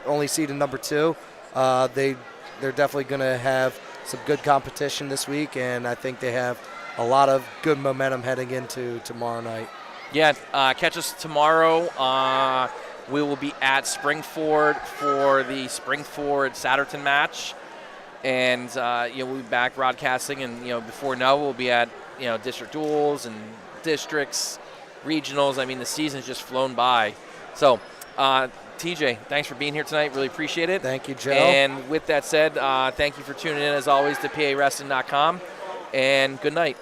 only seeded number 2, they're definitely going to have some good competition this week, and I think they have a lot of good momentum heading into tomorrow night. Yeah, catch us tomorrow. We will be at Springford for the Springford-Satterton match, and we'll be back broadcasting, and before we'll be at district duels and districts, regionals. I mean, the season's just flown by. So, TJ, thanks for being here tonight. Really appreciate it. Thank you, Joe. And with that said, thank you for tuning in, as always, to PAWrestling.com, and good night.